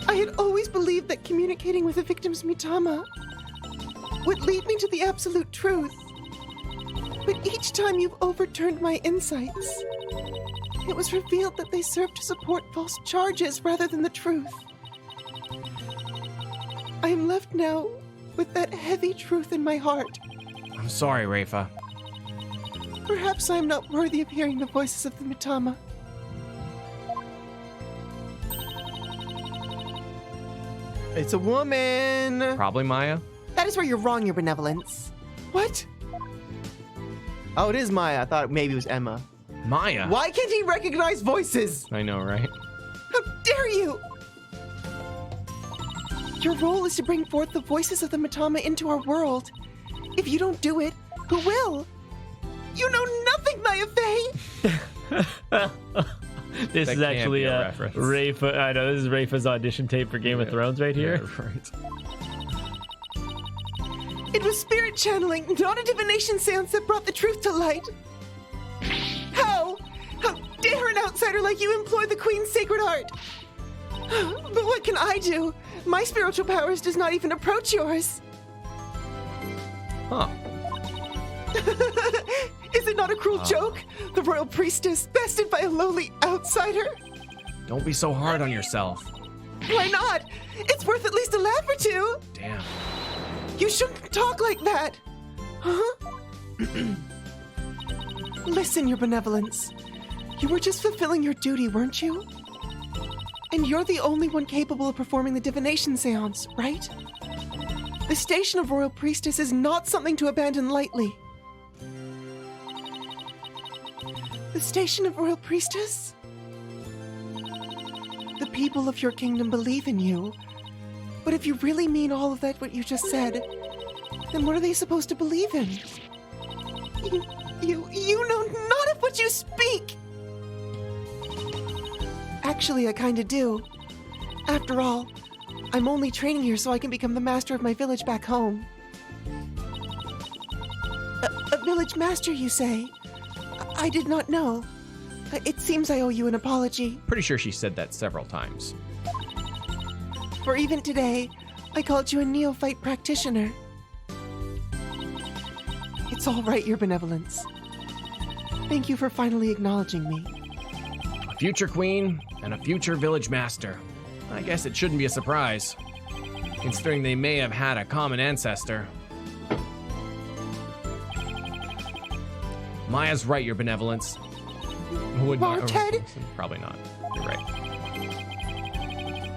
I had always believed that communicating with the victim's mitama would lead me to the absolute truth. But each time you've overturned my insights, it was revealed that they served to support false charges rather than the truth. I am left now with that heavy truth in my heart. I'm sorry, Rafa. Perhaps I am not worthy of hearing the voices of the mitama. It's a woman. Probably Maya. That is where you're wrong, your benevolence. What? Oh, it is Maya. I thought maybe it was Emma. Maya? Why can't he recognize voices? I know, right? How dare you! Your role is to bring forth the voices of the mitama into our world. If you don't do it, who will? You know nothing, Maya Fey! This That is can't actually be a reference. Rafa. I know this is Rafa's audition tape for Game of Thrones right here. Yeah, right. It was spirit channeling, not a divination seance that brought the truth to light. How? How dare an outsider like you employ the Queen's sacred art? But what can I do? My spiritual powers does not even approach yours. Huh. Is it not a cruel joke? The royal priestess bested by a lowly outsider? Don't be so hard on yourself. Why not? It's worth at least a laugh or two. Damn. You shouldn't talk like that. Huh? Listen, your benevolence. You were just fulfilling your duty, weren't you? And you're the only one capable of performing the divination seance, right? The station of royal priestess is not something to abandon lightly. The station of royal priestess? The people of your kingdom believe in you. But if you really mean all of that, what you just said, then what are they supposed to believe in? You know not of what you speak! Actually, I kinda do. After all, I'm only training here so I can become the master of my village back home. A village master, you say? I did not know. It seems I owe you an apology. Pretty sure she said that several times. For even today, I called you a neophyte practitioner. It's all right, your benevolence. Thank you for finally acknowledging me. A future queen and a future village master. I guess it shouldn't be a surprise, considering they may have had a common ancestor. Maya's right, your benevolence. Would Marted? Probably not. You're right.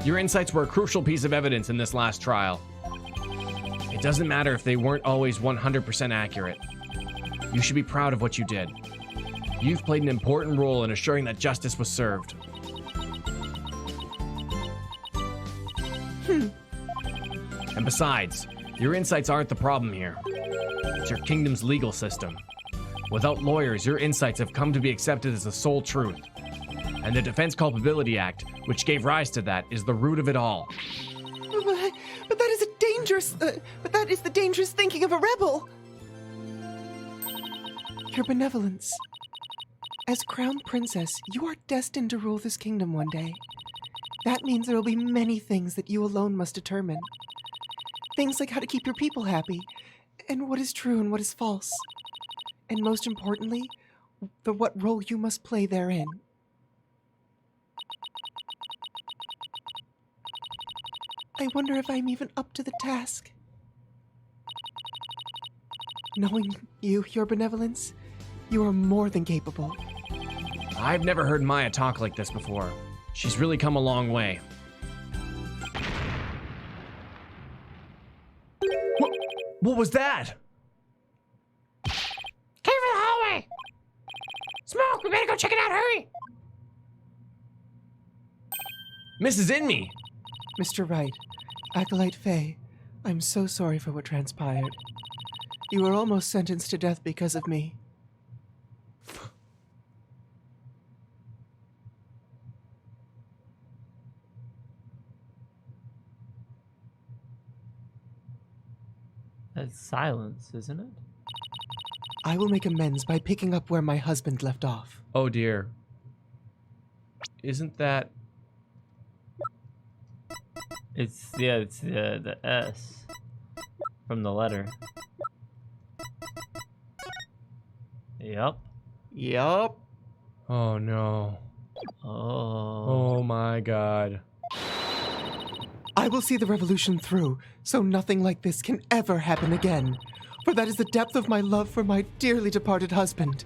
Your insights were a crucial piece of evidence in this last trial. It doesn't matter if they weren't always 100% accurate. You should be proud of what you did. You've played an important role in assuring that justice was served. And besides, your insights aren't the problem here. It's your kingdom's legal system. Without lawyers, your insights have come to be accepted as the sole truth. And the Defense Culpability Act, which gave rise to that, is the root of it all. But that is a dangerous... but that is the dangerous thinking of a rebel. Your benevolence. As crown princess, you are destined to rule this kingdom one day. That means there will be many things that you alone must determine. Things like how to keep your people happy, and what is true and what is false. And most importantly, what role you must play therein. I wonder if I'm even up to the task. Knowing you, your benevolence, you are more than capable. I've never heard Maya talk like this before. She's really come a long way. What was that? Cave in the hallway! Smoke, we better go check it out, hurry! Mrs. Inme! Mr. Wright, Acolyte Faye, I'm so sorry for what transpired. You were almost sentenced to death because of me. That's silence, isn't it? I will make amends by picking up where my husband left off. Oh dear. isn't that... It's the S from the letter. Yep. Yup. Oh, no. Oh, my God. I will see the revolution through, so nothing like this can ever happen again. For that is the depth of my love for my dearly departed husband.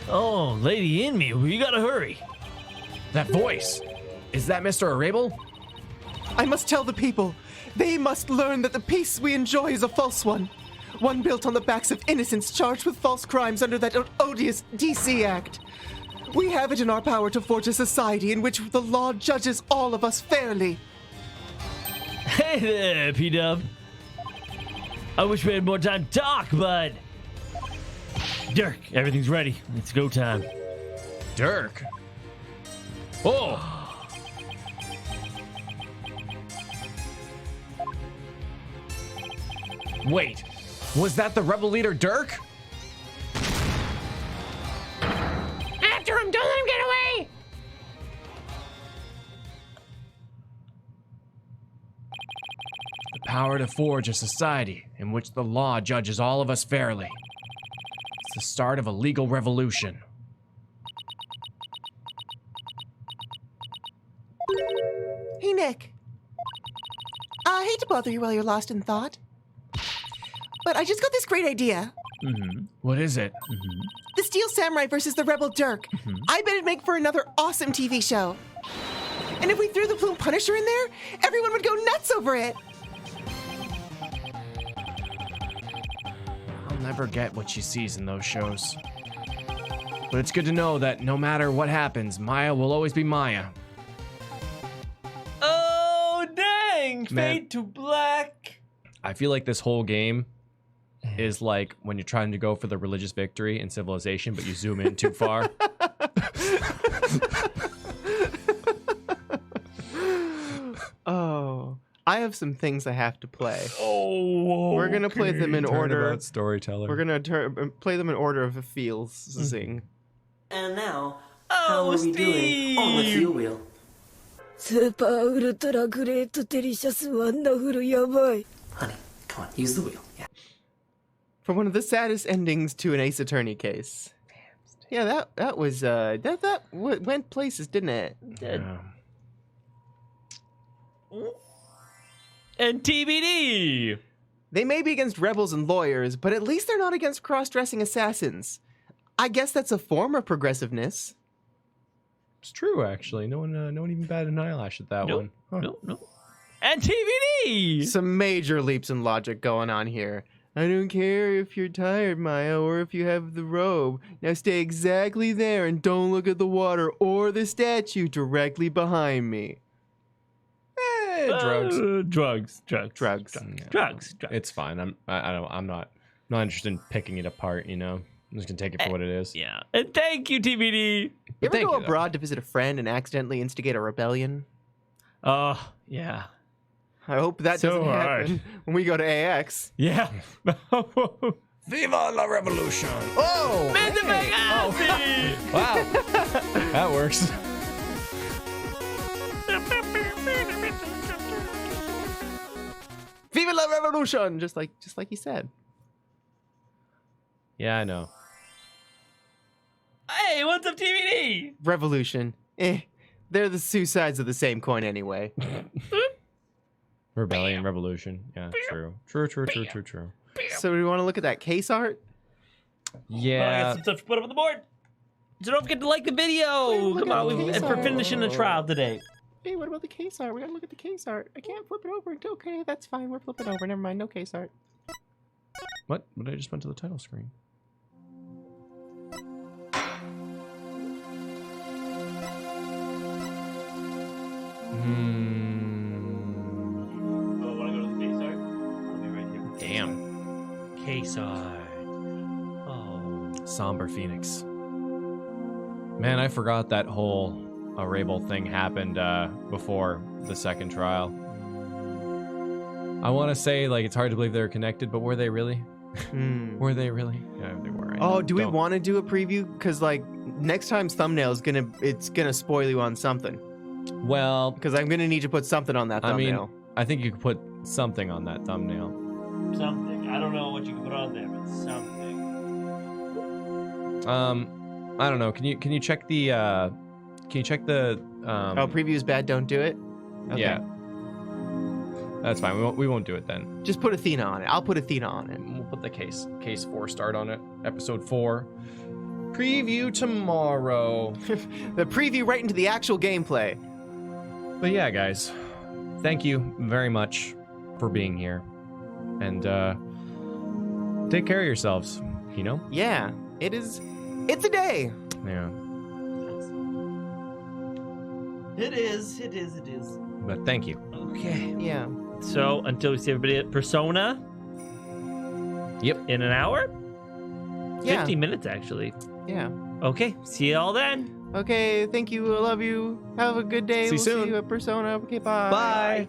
Oh, lady in me, we gotta hurry. That voice! Is that Mr. Arable? I must tell the people. They must learn that the peace we enjoy is a false one. One built on the backs of innocents charged with false crimes under that odious DC Act. We have it in our power to forge a society in which the law judges all of us fairly. Hey there, P-Dub. I wish we had more time to talk, bud. Dirk, everything's ready. It's go time. Dirk? Oh! Wait, was that the rebel leader Dirk? After him! Don't let him get away! The power to forge a society in which the law judges all of us fairly. It's the start of a legal revolution. Hey, Nick. I hate to bother you while you're lost in thought, but I just got this great idea. What is it? The Steel Samurai versus the Rebel Dirk. I bet it'd make for another awesome TV show. And if we threw the Plume Punisher in there, everyone would go nuts over it. I'll never get what she sees in those shows. But it's good to know that no matter what happens, Maya will always be Maya. Oh, dang! Man. Fade to black. I feel like this whole game is like when you're trying to go for the religious victory in Civilization, but you zoom in too far. Oh, I have some things I have to play. Oh, We're gonna play them in order. Turnabout storyteller. We're gonna play them in order of the feels. Zing. And now, how are we doing on the fuel wheel? スーパーウルトラグレートデリシャスワンダフルやばい。 Honey, come on, use the wheel. Yeah. For one of the saddest endings to an Ace Attorney case. Yeah, that was that went places, didn't it? Yeah. And TBD. They may be against rebels and lawyers, but at least they're not against cross-dressing assassins. I guess that's a form of progressiveness. It's true, actually. No one even batted an eyelash at that one. Huh. No. And TBD. Some major leaps in logic going on here. I don't care if you're tired, Maya, or if you have the robe. Now stay exactly there and don't look at the water or the statue directly behind me. Drugs. Drugs. It's fine. I'm not interested in picking it apart. You know, I'm just gonna take it for what it is. Yeah. And thank you, TBD. You ever Thank go you, though. abroad to visit a friend and accidentally instigate a rebellion? Oh, yeah. I hope that So doesn't happen hard. when we go to AX. Yeah. Viva la revolution! Oh! Wow, that works. Viva la revolution! Just like he said. Yeah, I know. Hey, what's up, TBD? Revolution. They're the two sides of the same coin anyway. Rebellion, revolution. Yeah, true. True. So do we want to look at that case art? I Yeah. got some stuff to put up on the board. So don't forget to like the video. look Come at on, the and case for art. finishing the trial today. Hey, what about the case art? We gotta look at the case art. I can't flip it over. Okay, that's fine. We're flipping over. Never mind. No case art. What? I just went to the title screen. Oh, want to go to the case art? I'll be right here. Damn. Case art. Oh. Somber Phoenix. Man, I forgot that whole Arable thing happened before the second trial. I want to say, like, it's hard to believe they were connected, but were they really? Were they really? Yeah, they were. I Oh, know. do we Don't- want to do a preview? Because, like, next time's thumbnail is gonna spoil you on something. Well, Because I'm gonna need to put something on that I thumbnail. mean, I think you could put something on that thumbnail. Something. I don't know what you can put on there, but something. I don't know. Can you check the Preview's bad, don't do it? Okay. Yeah. That's fine. We won't do it then. Just put Athena on it. I'll put Athena on it. We'll put the case 4 start on it. Episode 4. Preview tomorrow. The preview right into the actual gameplay. But yeah, guys, thank you very much for being here, and take care of yourselves. You know. Yeah, it's a day. Yeah. It is. But thank you. Okay. Yeah. So until we see everybody at Persona. Yep. In an hour. Yeah. 50 minutes actually. Yeah. Okay. See you all then. Okay, thank you. I love you. Have a good day. See you We'll soon. See you at Persona. Okay, bye. Bye.